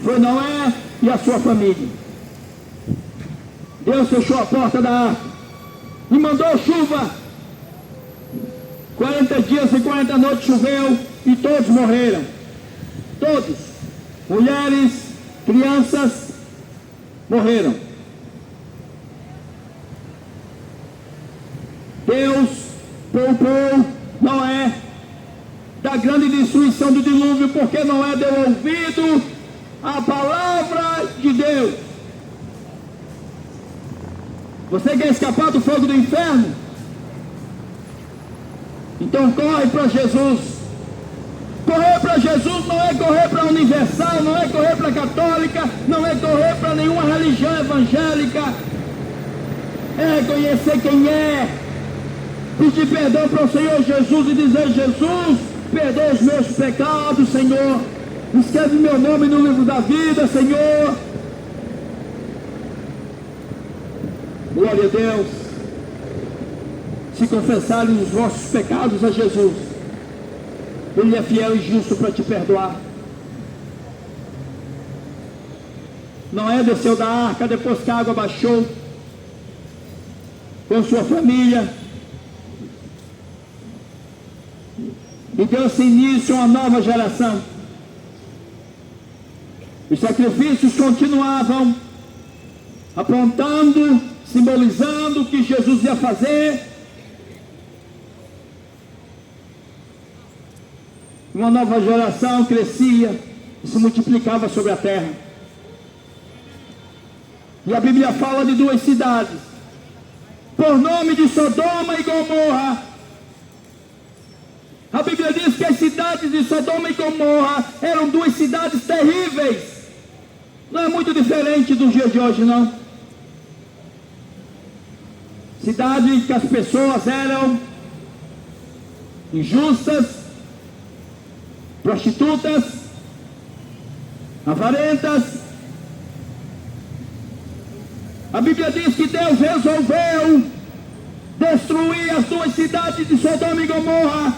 Foi Noé e a sua família. Deus fechou a porta da arca e mandou chuva. 40 dias e 40 noites choveu e todos morreram. Todos. Mulheres, crianças, morreram. Deus poupou Noé da grande destruição do dilúvio, porque Noé deu ouvido à palavra de Deus. Você quer escapar do fogo do inferno? Então corre para Jesus. Correr para Jesus não é correr para a Universal, não é correr para a Católica, não é correr para nenhuma religião evangélica. É reconhecer quem é, pedir perdão para o Senhor Jesus e dizer: Jesus, perdoa os meus pecados, Senhor. Escreve meu nome no livro da vida, Senhor. Glória a Deus. Se confessarem os vossos pecados a Jesus, Ele é fiel e justo para te perdoar. Noé desceu da arca depois que a água baixou, com sua família, e deu-se início a uma nova geração. Os sacrifícios continuavam, apontando, simbolizando o que Jesus ia fazer. Uma nova geração crescia e se multiplicava sobre a terra. E a Bíblia fala de 2 cidades, por nome de Sodoma e Gomorra. A Bíblia diz que as cidades de Sodoma e Gomorra eram 2 cidades terríveis. Não é muito diferente dos dias de hoje, não. cidade que as pessoas eram injustas, prostitutas, avarentas. A Bíblia diz que Deus resolveu destruir as duas cidades de Sodoma e Gomorra.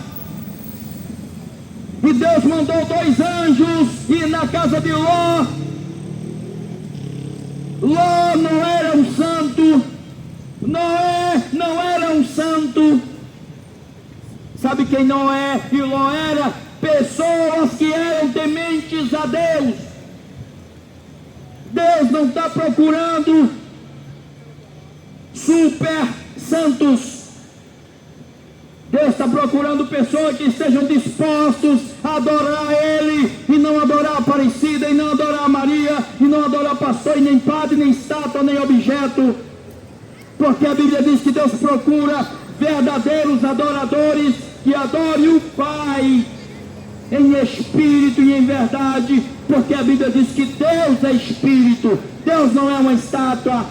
E Deus mandou 2 anjos ir na casa de Ló. Ló não era um santo. Noé não era um santo. Sabe quem Noé e Ló era? Pessoas que eram tementes a Deus. Deus não está procurando super santos. Deus está procurando pessoas que estejam dispostos a adorar Ele, e não adorar a Aparecida, e não adorar a Maria, e não adorar pastor, e nem padre, nem estátua, nem objeto. Porque a Bíblia diz que Deus procura verdadeiros adoradores que adorem o Pai em espírito e em verdade. Porque a Bíblia diz que Deus é espírito, Deus não é uma estátua.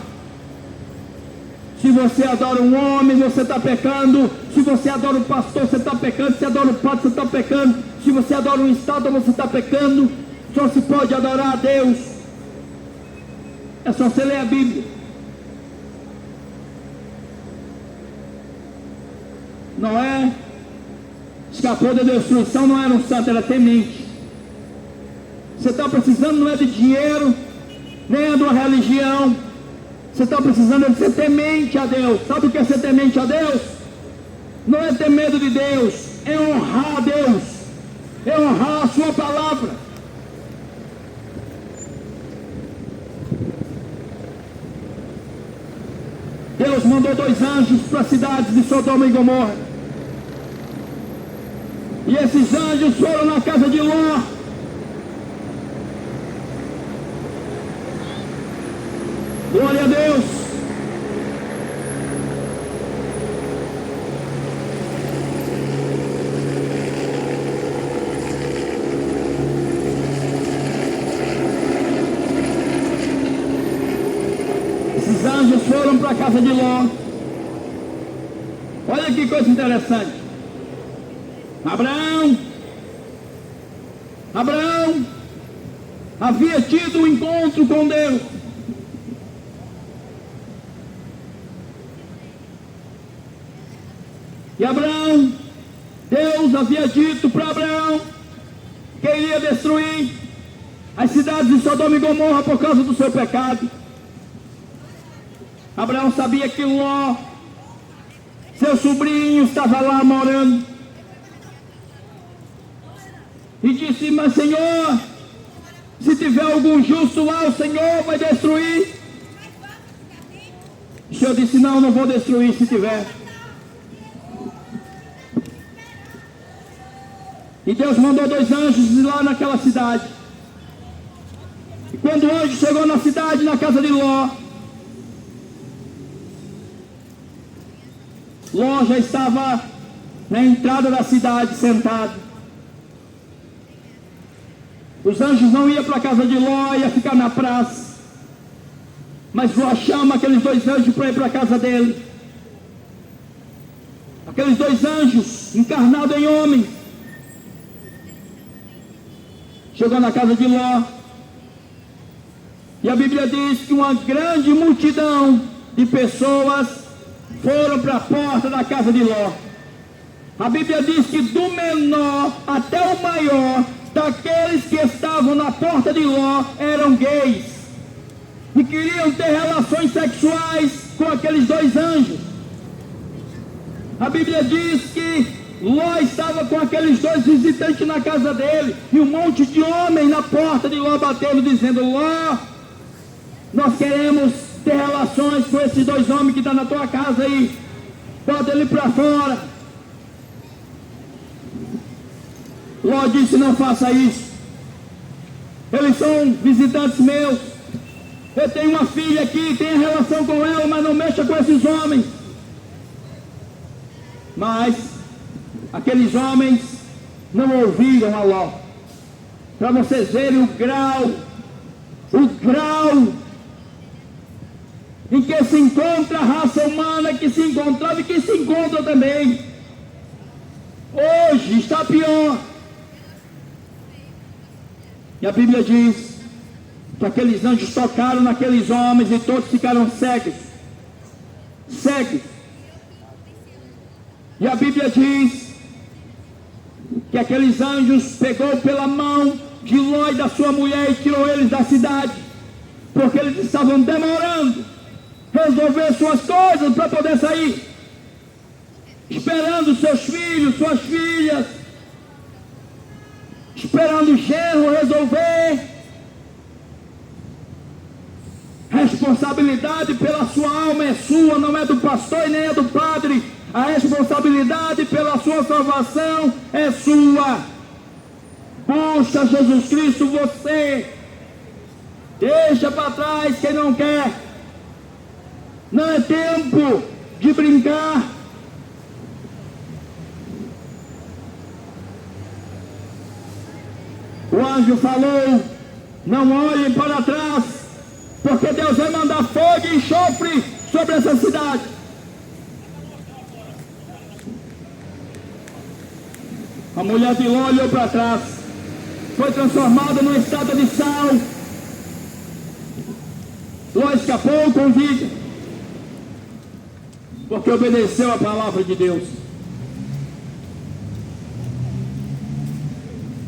Se você adora um homem, você está pecando. Se você adora o pastor, você está pecando. Se adora o padre, você está pecando. Se você adora um estátua, você está pecando. Só se pode adorar a Deus. É só você ler a Bíblia. Noé escapou da destruição, não era um santo, era temente. Você está precisando não é de dinheiro, nem é de uma religião. Você está precisando de ser temente a Deus. Sabe o que é ser temente a Deus? Não é ter medo de Deus, é honrar a Deus, é honrar a sua palavra. Deus mandou 2 anjos para as cidades de Sodoma e Gomorra. E esses anjos foram na casa de Ló. Glória a Deus. Esses anjos foram para a casa de Ló. Olha que coisa interessante. Abraão havia tido um encontro com Deus. E Abraão, Deus havia dito para Abraão que iria destruir as cidades de Sodoma e Gomorra por causa do seu pecado. Abraão sabia que Ló, seu sobrinho, estava lá morando. E disse: mas Senhor, se tiver algum justo lá, o Senhor vai destruir. O Senhor disse: não vou destruir se tiver. E Deus mandou 2 anjos ir lá naquela cidade. E quando o anjo chegou na cidade, na casa de Ló, Ló já estava na entrada da cidade sentado. Os anjos não iam para a casa de Ló, ia ficar na praça. Mas Ló chama aqueles 2 anjos para ir para a casa dele. Aqueles 2 anjos encarnados em homem. Chegou na casa de Ló, e a Bíblia diz que uma grande multidão de pessoas foram para a porta da casa de Ló. A Bíblia diz que do menor até o maior daqueles que estavam na porta de Ló eram gays e queriam ter relações sexuais com aqueles 2 anjos. A Bíblia diz que Ló estava com aqueles 2 visitantes na casa dele, e um monte de homem na porta de Ló batendo, dizendo: Ló, nós queremos ter relações com esses 2 homens que estão na tua casa aí, bota ele para fora. Ló disse: não faça isso, eles são visitantes meus, eu tenho uma filha aqui, tenho relação com ela, mas não mexa com esses homens. Mas aqueles homens não ouviram a Ló. Para vocês verem o grau em que se encontra a raça humana, que se encontrava e que se encontra também. Hoje está pior. E a Bíblia diz que aqueles anjos tocaram naqueles homens e todos ficaram cegos. Cegos. E a Bíblia diz que aqueles anjos pegou pela mão de Ló e da sua mulher e tirou eles da cidade, porque eles estavam demorando resolver suas coisas para poder sair, esperando seus filhos, suas filhas, esperando o genro resolver. Responsabilidade pela sua alma é sua, não é do pastor e nem é do padre. A responsabilidade pela sua salvação é sua. Busca Jesus Cristo, você. Deixa para trás quem não quer. Não é tempo de brincar. O anjo falou: não olhem para trás, porque Deus vai mandar fogo e enxofre sobre essa cidade. A mulher de Ló olhou para trás, foi transformada numa estátua de sal. Ló escapou com vida, porque obedeceu a palavra de Deus.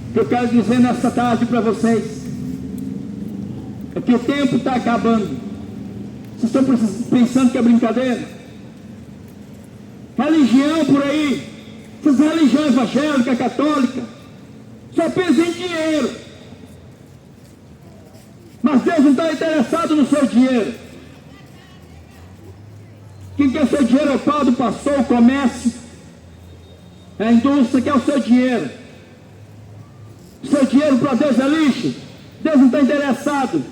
O que eu quero dizer nesta tarde para vocês é que o tempo está acabando. Vocês estão pensando que é brincadeira? Religião por aí, essas religiões evangélica, católica, só pensa em dinheiro. Mas Deus não está interessado no seu dinheiro. Quem quer seu dinheiro é o pau do pastor, o comércio, é a indústria, quer o seu dinheiro. Seu dinheiro para Deus é lixo. Deus não está interessado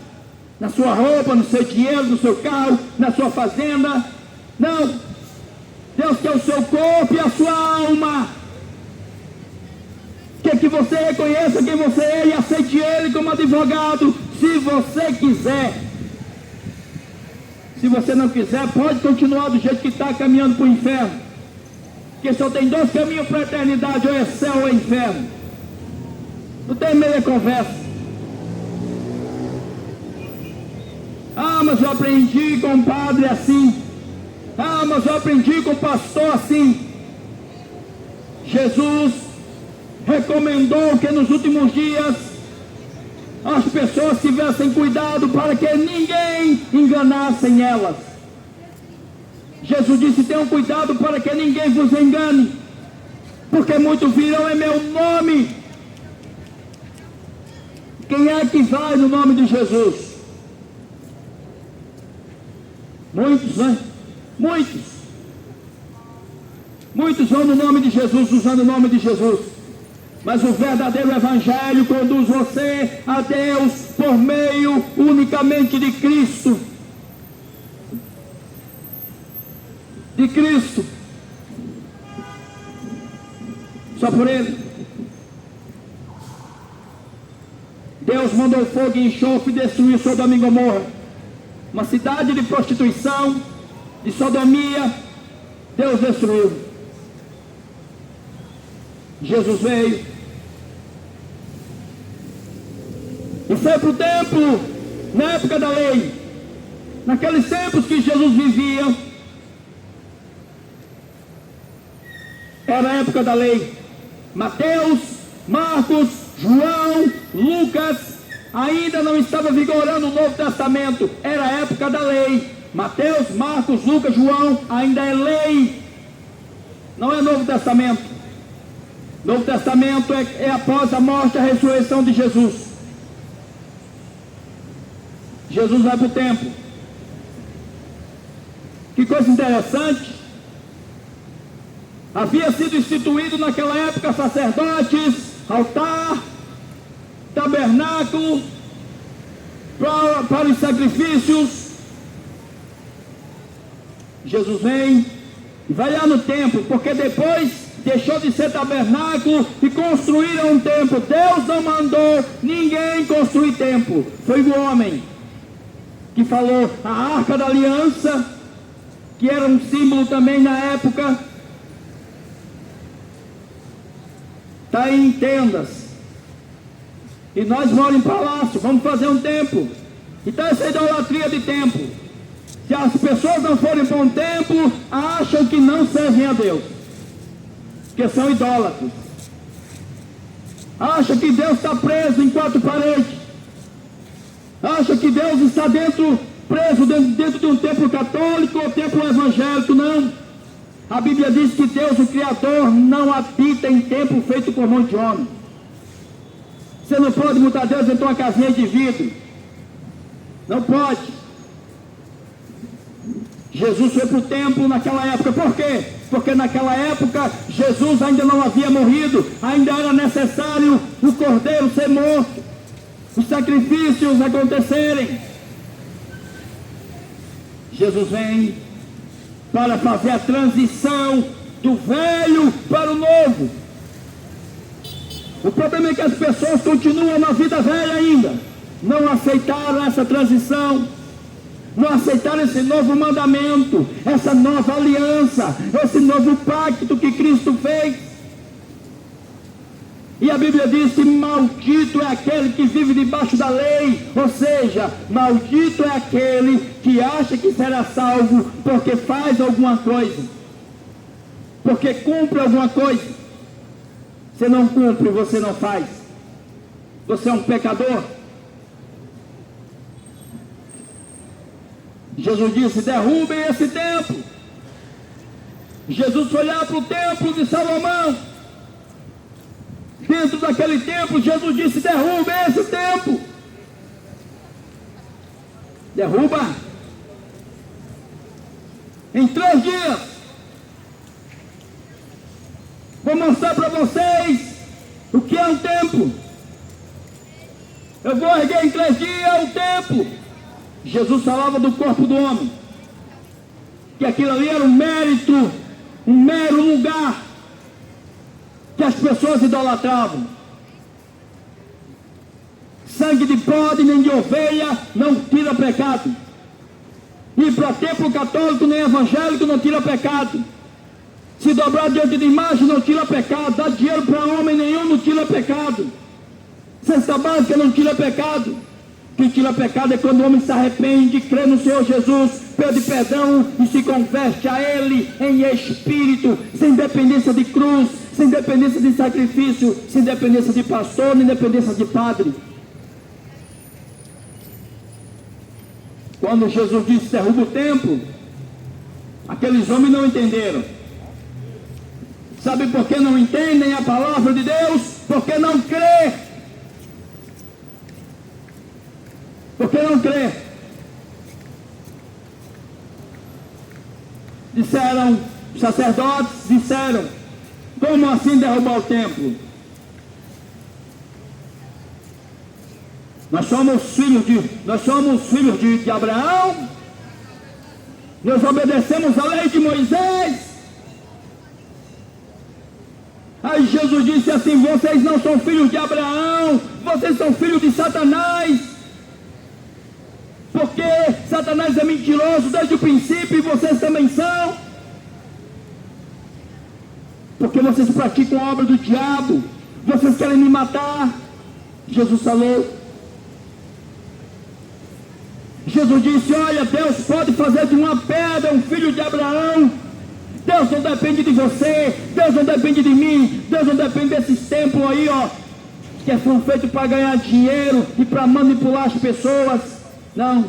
na sua roupa, no seu dinheiro, no seu carro, na sua fazenda. Não. Deus quer o seu corpo e a sua alma. Quer que você reconheça quem você é e aceite Ele como advogado, se você quiser. Se você não quiser, pode continuar do jeito que está, caminhando para o inferno. Porque só tem dois caminhos para a eternidade: ou é céu ou é inferno. Não tem meia conversa. Ah, mas eu aprendi com o padre assim. Ah, mas eu aprendi com o pastor assim. Jesus recomendou que nos últimos dias as pessoas tivessem cuidado para que ninguém enganassem elas. Jesus disse: tenham cuidado para que ninguém vos engane, porque muitos virão em meu nome. Quem é que vai no nome de Jesus? Muitos, né? Muitos. Muitos vão no nome de Jesus, usando o nome de Jesus. Mas o verdadeiro evangelho conduz você a Deus por meio unicamente de Cristo. De Cristo. Só por Ele. Deus mandou fogo e enxofre e destruiu Sodoma e Gomorra. Uma cidade de prostituição, de sodomia. Deus destruiu. Jesus veio e foi para o templo na época da lei. Naqueles tempos que Jesus vivia, era a época da lei. Mateus, Marcos, João, Lucas, ainda não estava vigorando o Novo Testamento. Era a época da lei. Mateus, Marcos, Lucas, João, ainda é lei. Não é Novo Testamento. Novo Testamento é após a morte e a ressurreição de Jesus. Jesus vai para o templo. Que coisa interessante. Havia sido instituído naquela época sacerdotes, altar, tabernáculo, para os sacrifícios. Jesus vem e vai lá no templo, porque depois deixou de ser tabernáculo e construíram um templo. Deus não mandou ninguém construir templo, foi o homem. que falou a Arca da Aliança, que era um símbolo também na época, está em tendas, e nós moramos em palácio, vamos fazer um templo. Então essa idolatria de templo, se as pessoas não forem para um templo, acham que não servem a Deus, que são idólatras, acham que Deus está preso em quatro paredes, acham que Deus está preso dentro de um templo católico ou templo evangélico. Não, a Bíblia diz que Deus, o Criador, não habita em templo feito por mão de homem. Você não pode botar Deus dentro de uma casinha de vidro, não pode. Jesus foi para o templo naquela época, por quê? Porque naquela época Jesus ainda não havia morrido, ainda era necessário o cordeiro ser morto, os sacrifícios acontecerem. Jesus vem para fazer a transição do velho para o novo. O problema é que as pessoas continuam na vida velha ainda, não aceitaram essa transição, não aceitaram esse novo mandamento, essa nova aliança, esse novo pacto que Cristo fez. E a Bíblia diz que maldito é aquele que vive debaixo da lei, ou seja, maldito é aquele que acha que será salvo porque faz alguma coisa, porque cumpre alguma coisa. Você não cumpre, você não faz, você é um pecador. Jesus disse: derrubem esse templo. Jesus foi lá para o templo de Salomão. Dentro daquele templo, Jesus disse: derruba esse templo. Derruba. Em 3 dias. Vou mostrar para vocês o que é um templo. Eu vou erguer em 3 dias o templo. Jesus falava do corpo do homem, que aquilo ali era um mérito, um mero lugar que as pessoas idolatravam. Sangue de bode nem de ovelha não tira pecado. Ir para templo católico nem evangélico não tira pecado. Se dobrar diante de imagem não tira pecado. Dar dinheiro para homem nenhum não tira pecado. Cesta básica não tira pecado. O que tira pecado é quando o homem se arrepende, crê no Senhor Jesus, pede perdão e se converte a Ele em espírito, sem dependência de cruz, sem dependência de sacrifício, sem dependência de pastor, nem dependência de padre. Quando Jesus disse: derruba o templo, aqueles homens não entenderam. Sabe por que não entendem a palavra de Deus? Porque não crê. Porque não crê. Disseram, os sacerdotes disseram: como assim derrubar o templo? Nós somos filhos de Abraão, nós obedecemos a lei de Moisés. Aí Jesus disse assim: vocês não são filhos de Abraão, vocês são filhos de Satanás. Porque Satanás é mentiroso desde o princípio e vocês também são. Porque vocês praticam a obra do diabo, vocês querem me matar. Jesus falou. Jesus disse: olha, Deus pode fazer de uma pedra um filho de Abraão. Deus não depende de você, Deus não depende de mim, Deus não depende desses templos aí, ó, que são feitos para ganhar dinheiro e para manipular as pessoas. Não,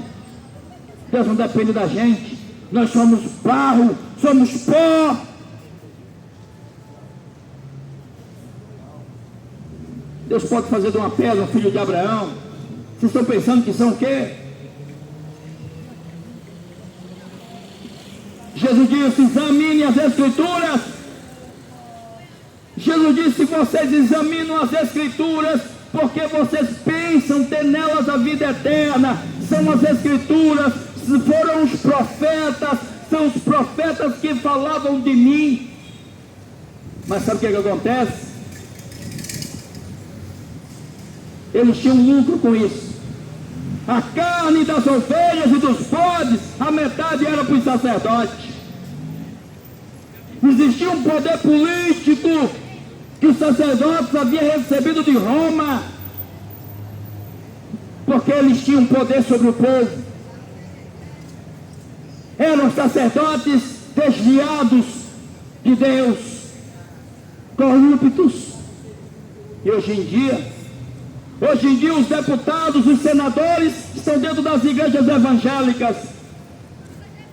Deus não depende da gente. Nós somos barro, somos pó. Deus pode fazer de uma pedra um filho de Abraão. Vocês estão pensando que são o quê? Jesus disse: examine as Escrituras. Jesus disse: vocês examinam as Escrituras porque vocês pensam ter nelas a vida eterna. São as Escrituras, foram os profetas, são os profetas que falavam de mim. Mas sabe o que acontece? Eles tinham lucro com isso. A carne das ovelhas e dos bodes, a metade era para os sacerdotes. Existia um poder político que os sacerdotes haviam recebido de Roma, porque eles tinham poder sobre o povo. Eram sacerdotes desviados de Deus, corruptos. E hoje em dia os deputados, os senadores estão dentro das igrejas evangélicas.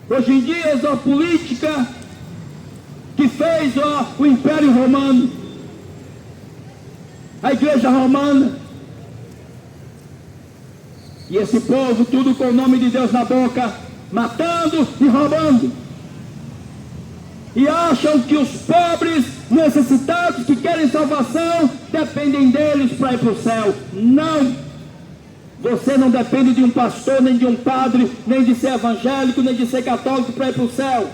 Hoje em dia a política que fez o Império Romano, a Igreja Romana, e esse povo tudo com o nome de Deus na boca, matando e roubando, e acham que os pobres necessitados que querem salvação dependem deles para ir para o céu. Não, você não depende de um pastor, nem de um padre, nem de ser evangélico, nem de ser católico para ir para o céu.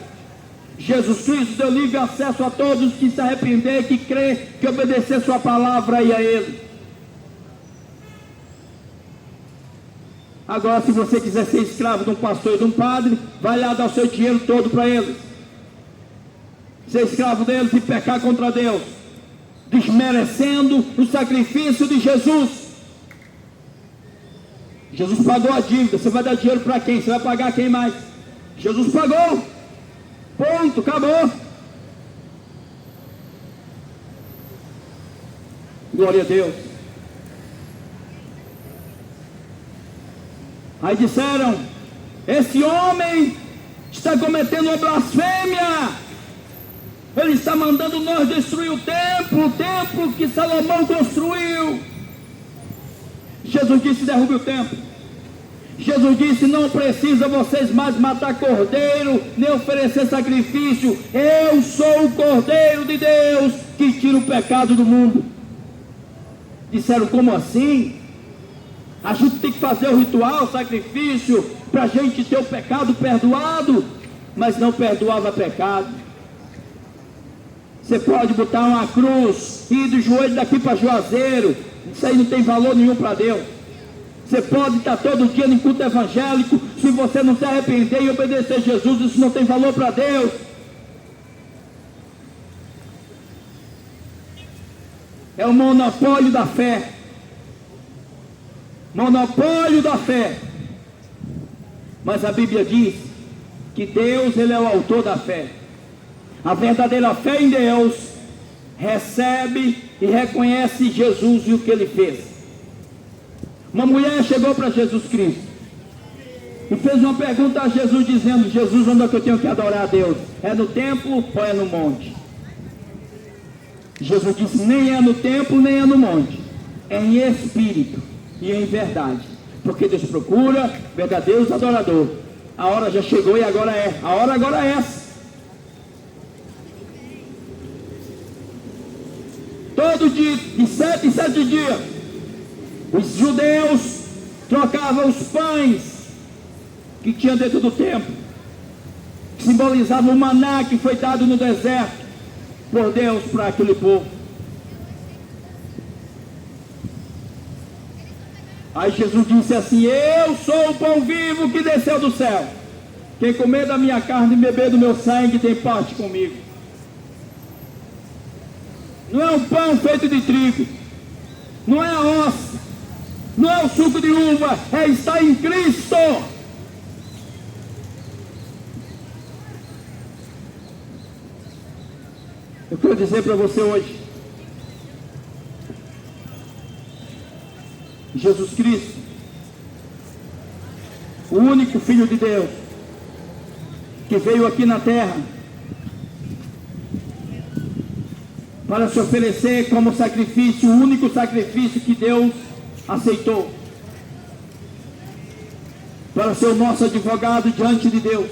Jesus Cristo deu livre acesso a todos que se arrepender, que crê, que obedecer sua palavra e a Ele. Agora, se você quiser ser escravo de um pastor e de um padre, vai lá dar o seu dinheiro todo para eles, ser escravo deles e pecar contra Deus, desmerecendo o sacrifício de Jesus. Jesus pagou a dívida. Você vai dar dinheiro para quem? Você vai pagar quem mais? Jesus pagou. Ponto, acabou. Glória a Deus. Aí disseram: esse homem está cometendo uma blasfêmia. Ele está mandando nós destruir o templo que Salomão construiu. Jesus disse: derrube o templo. Jesus disse: não precisa vocês mais matar cordeiro, nem oferecer sacrifício. Eu sou o Cordeiro de Deus que tira o pecado do mundo. Disseram: como assim? A gente tem que fazer o ritual, o sacrifício, para a gente ter o pecado perdoado. Mas não perdoava pecado. Você pode botar uma cruz e ir do joelho daqui para Juazeiro, isso aí não tem valor nenhum para Deus. Você pode estar todo dia em culto evangélico, se você não se arrepender e obedecer a Jesus, isso não tem valor para Deus. É o monopólio da fé. Monopólio da fé. Mas a Bíblia diz que Deus, Ele é o autor da fé. A verdadeira fé em Deus recebe e reconhece Jesus e o que Ele fez. Uma mulher chegou para Jesus Cristo e fez uma pergunta a Jesus, dizendo: Jesus, onde é que eu tenho que adorar a Deus? É no templo ou é no monte? Jesus disse: nem é no templo, nem é no monte, é em espírito e em verdade, porque Deus procura verdadeiros adoradores. A hora já chegou e agora é, a hora agora é essa. Todo dia, de 7 em 7 dias, os judeus trocavam os pães que tinha dentro do templo, que simbolizavam o maná que foi dado no deserto por Deus para aquele povo. Aí Jesus disse assim: eu sou o pão vivo que desceu do céu. Quem comer da minha carne e beber do meu sangue tem parte comigo. Não é um pão feito de trigo, não é a ossa, não é o suco de uva, é estar em Cristo. Eu quero dizer para você hoje, Jesus Cristo, o único Filho de Deus, que veio aqui na terra para se oferecer como sacrifício, o único sacrifício que Deus aceitou, para ser o nosso advogado diante de Deus.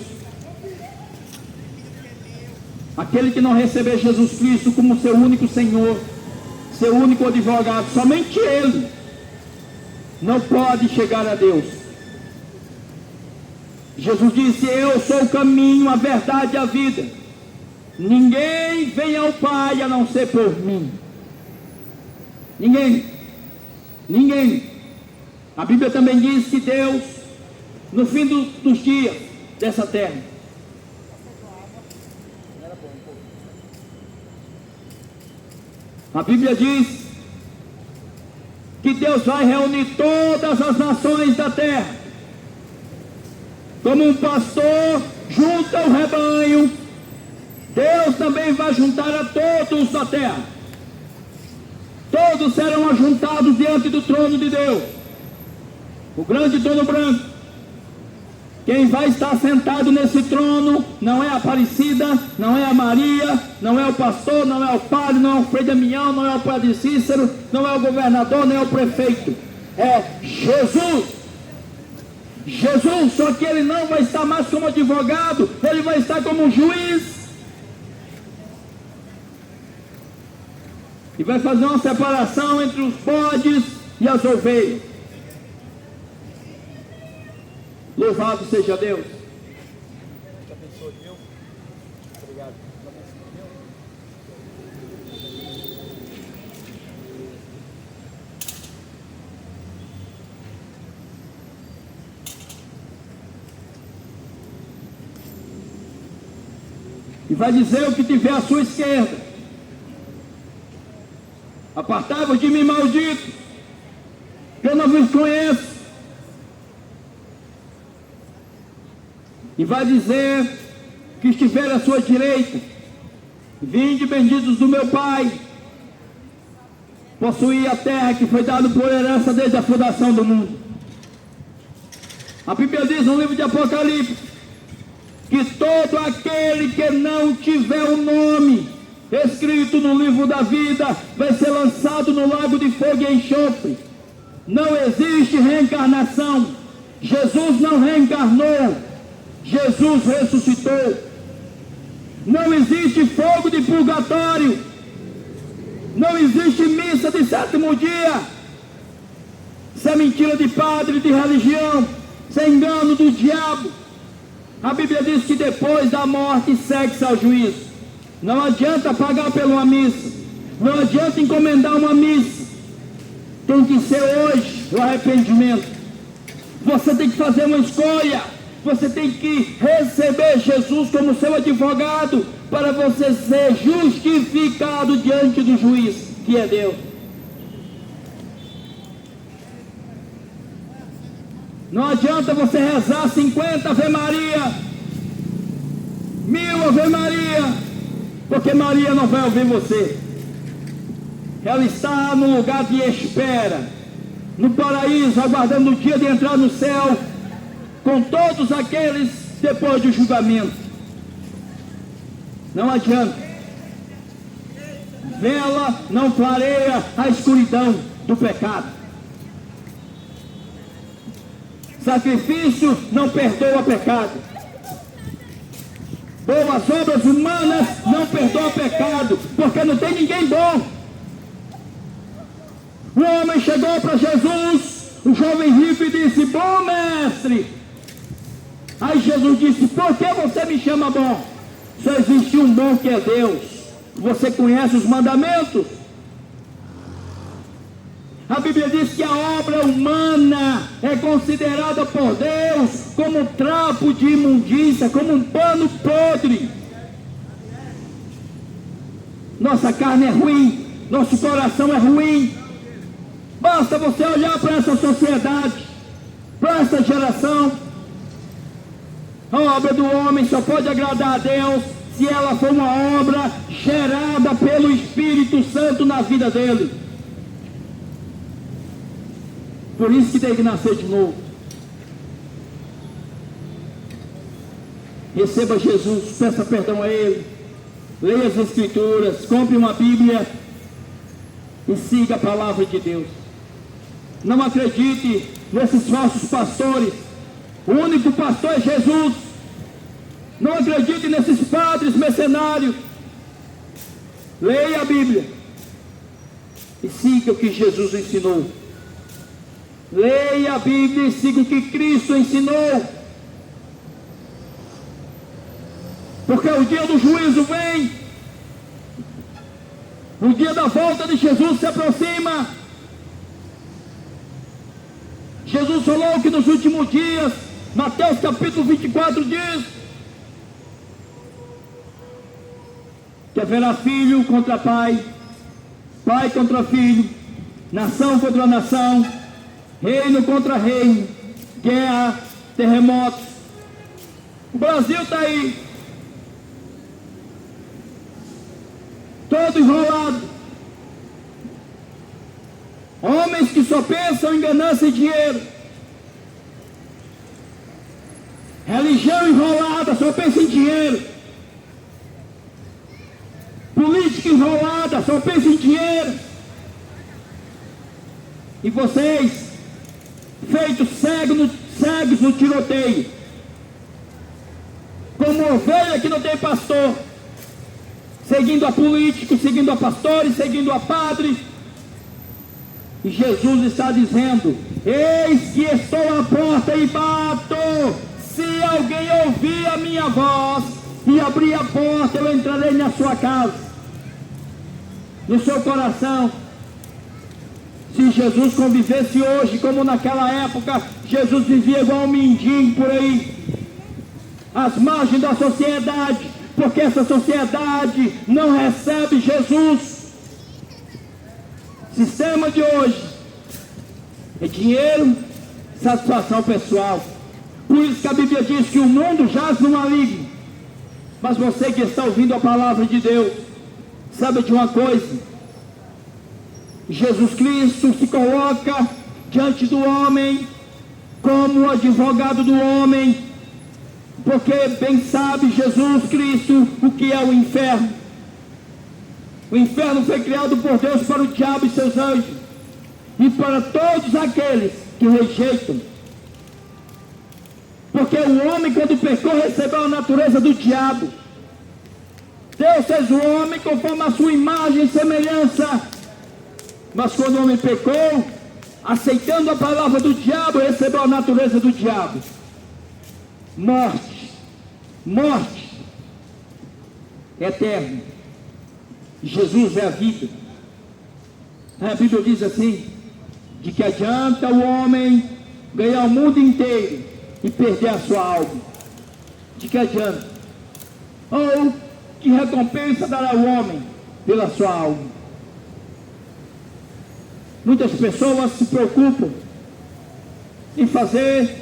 Aquele que não receber Jesus Cristo como seu único Senhor, seu único advogado, somente Ele não pode chegar a Deus. Jesus disse: eu sou o caminho, a verdade e a vida. Ninguém vem ao Pai a não ser por mim. Ninguém. A Bíblia também diz que Deus, no fim dos dias dessa terra, a Bíblia diz que Deus vai reunir todas as nações da terra, como um pastor junta o rebanho. Deus também vai juntar a todos da terra. Todos serão ajuntados diante do trono de Deus, o grande trono branco. Quem vai estar sentado nesse trono não é a Aparecida, não é a Maria, não é o pastor, não é o padre, não é o Frei Damião, não é o padre Cícero, não é o governador, nem é o prefeito. É Jesus. Jesus, só que ele não vai estar mais como advogado, ele vai estar como juiz. E vai fazer uma separação entre os bodes e as ovelhas. Louvado seja Deus. Te abençoe, viu? Obrigado. E vai dizer o que tiver à sua esquerda: apartai-vos de mim, maldito, que eu não vos conheço. E vai dizer que estiver à sua direita: vinde, benditos do meu Pai, possuir a terra que foi dada por herança desde a fundação do mundo. A Bíblia diz no livro de Apocalipse que todo aquele que não tiver o nome escrito no livro da vida vai ser lançado no lago de fogo e enxofre. Não existe reencarnação. Jesus não reencarnou, Jesus ressuscitou. Não existe fogo de purgatório. Não existe missa de sétimo dia. Isso é mentira de padre, de religião. Isso é engano do diabo. A Bíblia diz que depois da morte segue-se ao juízo. Não adianta pagar por uma missa, não adianta encomendar uma missa. Tem que ser hoje o arrependimento. Você tem que fazer uma escolha. Você tem que receber Jesus como seu advogado, para você ser justificado diante do juiz, que é Deus. Não adianta você rezar 50 Ave Maria, 1000 Ave Maria, porque Maria não vai ouvir você. Ela está no lugar de espera, no paraíso, aguardando o dia de entrar no céu, com todos aqueles depois do julgamento. Não adianta. Vela não clareia a escuridão do pecado. Sacrifício não perdoa pecado. Boas obras humanas não perdoam pecado, porque não tem ninguém bom. O homem chegou para Jesus, o jovem rico, e disse: bom mestre. Aí Jesus disse: por que você me chama bom? Só existe um bom, que é Deus. Você conhece os mandamentos? A Bíblia diz que a obra humana é considerada por Deus como um trapo de imundícia, como um pano podre. Nossa carne é ruim, nosso coração é ruim. Basta você olhar para essa sociedade, para essa geração. A obra do homem só pode agradar a Deus se ela for uma obra gerada pelo Espírito Santo na vida dele. Por isso que tem que nascer de novo. Receba Jesus, peça perdão a Ele, leia as Escrituras, compre uma Bíblia e siga a palavra de Deus. Não acredite nesses falsos pastores. O único pastor é Jesus. Não acredite nesses padres mercenários. Leia a Bíblia e siga o que Jesus ensinou. Leia a Bíblia e siga o que Cristo ensinou. Porque o dia do juízo vem. O dia da volta de Jesus se aproxima. Jesus falou que nos últimos dias, Mateus capítulo 24 diz que haverá filho contra pai, pai contra filho, nação contra nação, reino contra reino, guerra, terremotos. O Brasil está aí, todo enrolado. Homens que só pensam em ganância e dinheiro. Religião enrolada, só pensa em dinheiro. Política enrolada, só pensa em dinheiro. E vocês, feitos cegos no tiroteio, como ovelha que não tem pastor, seguindo a políticos, seguindo a pastores, seguindo a padres. E Jesus está dizendo: eis que estou à porta e bato. Se alguém ouvir a minha voz e abrir a porta, eu entrarei na sua casa, no seu coração. Se Jesus convivesse hoje como naquela época, Jesus vivia igual um mendigo por aí, às margens da sociedade, porque essa sociedade não recebe Jesus. Sistema de hoje é dinheiro, satisfação pessoal. Por isso que a Bíblia diz que o mundo jaz no maligno. Mas você que está ouvindo a palavra de Deus, sabe de uma coisa: Jesus Cristo se coloca diante do homem como o advogado do homem, porque bem sabe Jesus Cristo o que é o inferno. O inferno foi criado por Deus para o diabo e seus anjos, e para todos aqueles que rejeitam. Porque o homem, quando pecou, recebeu a natureza do diabo. Deus fez o homem conforme a sua imagem e semelhança. Mas quando o homem pecou, aceitando a palavra do diabo, recebeu a natureza do diabo. Morte, morte eterna. Jesus é a vida. A Bíblia diz assim: de que adianta o homem ganhar o mundo inteiro e perder a sua alma? De que adianta? Ou que recompensa dará o homem pela sua alma? Muitas pessoas se preocupam em fazer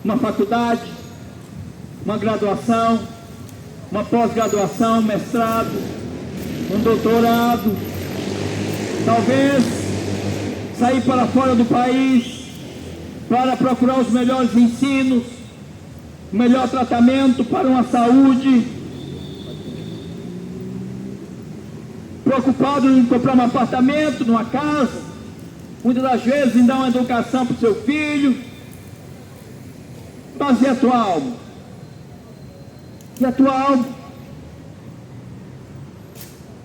uma faculdade, uma graduação, uma pós-graduação, mestrado, um doutorado, talvez sair para fora do país para procurar os melhores ensinos, o melhor tratamento para uma saúde, preocupado em comprar um apartamento, numa casa, muitas das vezes em dar uma educação para o seu filho. Mas e a tua alma? E a tua alma?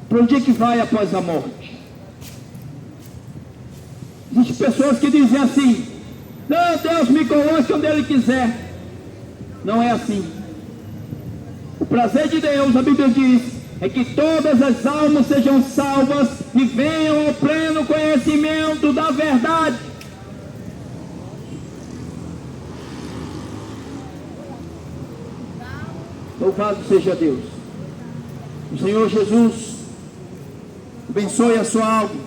Para onde é que vai após a morte? Existem pessoas que dizem assim: não, Deus me coloque onde Ele quiser. Não é assim. O prazer de Deus, a Bíblia diz, é que todas as almas sejam salvas e venham ao pleno conhecimento da verdade. Louvado seja Deus. O Senhor Jesus abençoe a sua alma.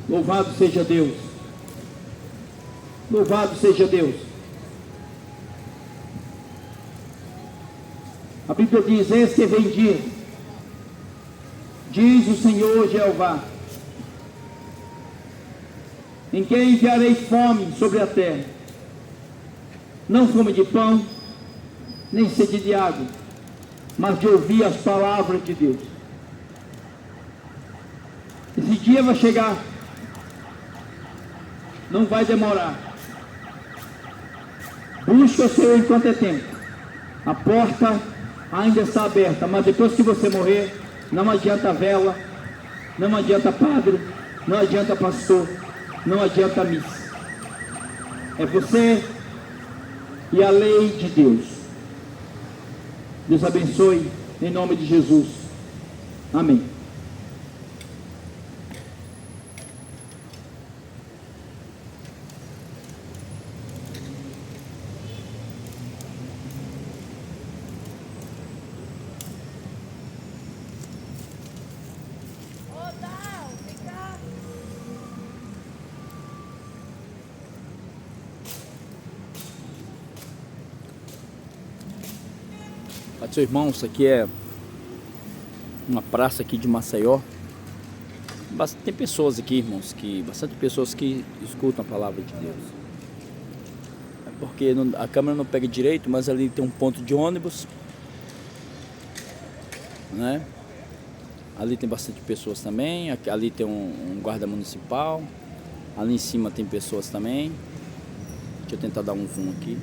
Louvado seja Deus. Louvado seja Deus. A Bíblia diz: eis que vem dia, diz o Senhor Jeová, em que enviarei fome sobre a terra, não fome de pão, nem sede de água, mas de ouvir as palavras de Deus. Esse dia vai chegar, não vai demorar. Busca o Senhor enquanto é tempo. A porta ainda está aberta, mas depois que você morrer, não adianta vela, não adianta padre, não adianta pastor, não adianta missa. É você e a lei de Deus. Deus abençoe, em nome de Jesus. Amém. Seus irmãos, isso aqui é uma praça aqui de Maceió. Tem pessoas aqui, irmãos, bastante pessoas que escutam a palavra de Deus. É porque a câmera não pega direito, mas ali tem um ponto de ônibus, né? Ali tem bastante pessoas também. Ali tem um guarda municipal. Ali em cima tem pessoas também. Deixa eu tentar dar um zoom aqui.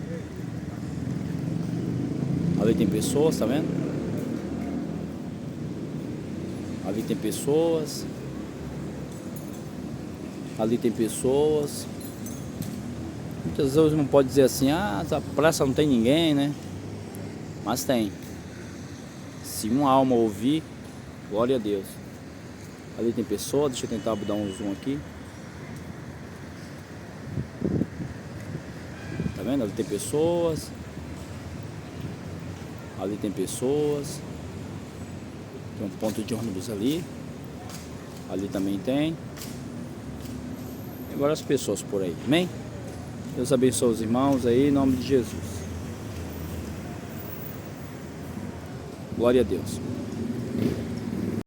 Ali tem pessoas, tá vendo? Ali tem pessoas. Ali tem pessoas. Muitas vezes não pode dizer assim, essa praça não tem ninguém, né? Mas tem. Se uma alma ouvir, glória a Deus. Ali tem pessoas, deixa eu tentar dar um zoom aqui. Tá vendo? Ali tem pessoas. Ali tem pessoas. Tem um ponto de ônibus ali. Ali também tem. E agora as pessoas por aí. Amém? Deus abençoe os irmãos aí, em nome de Jesus. Glória a Deus.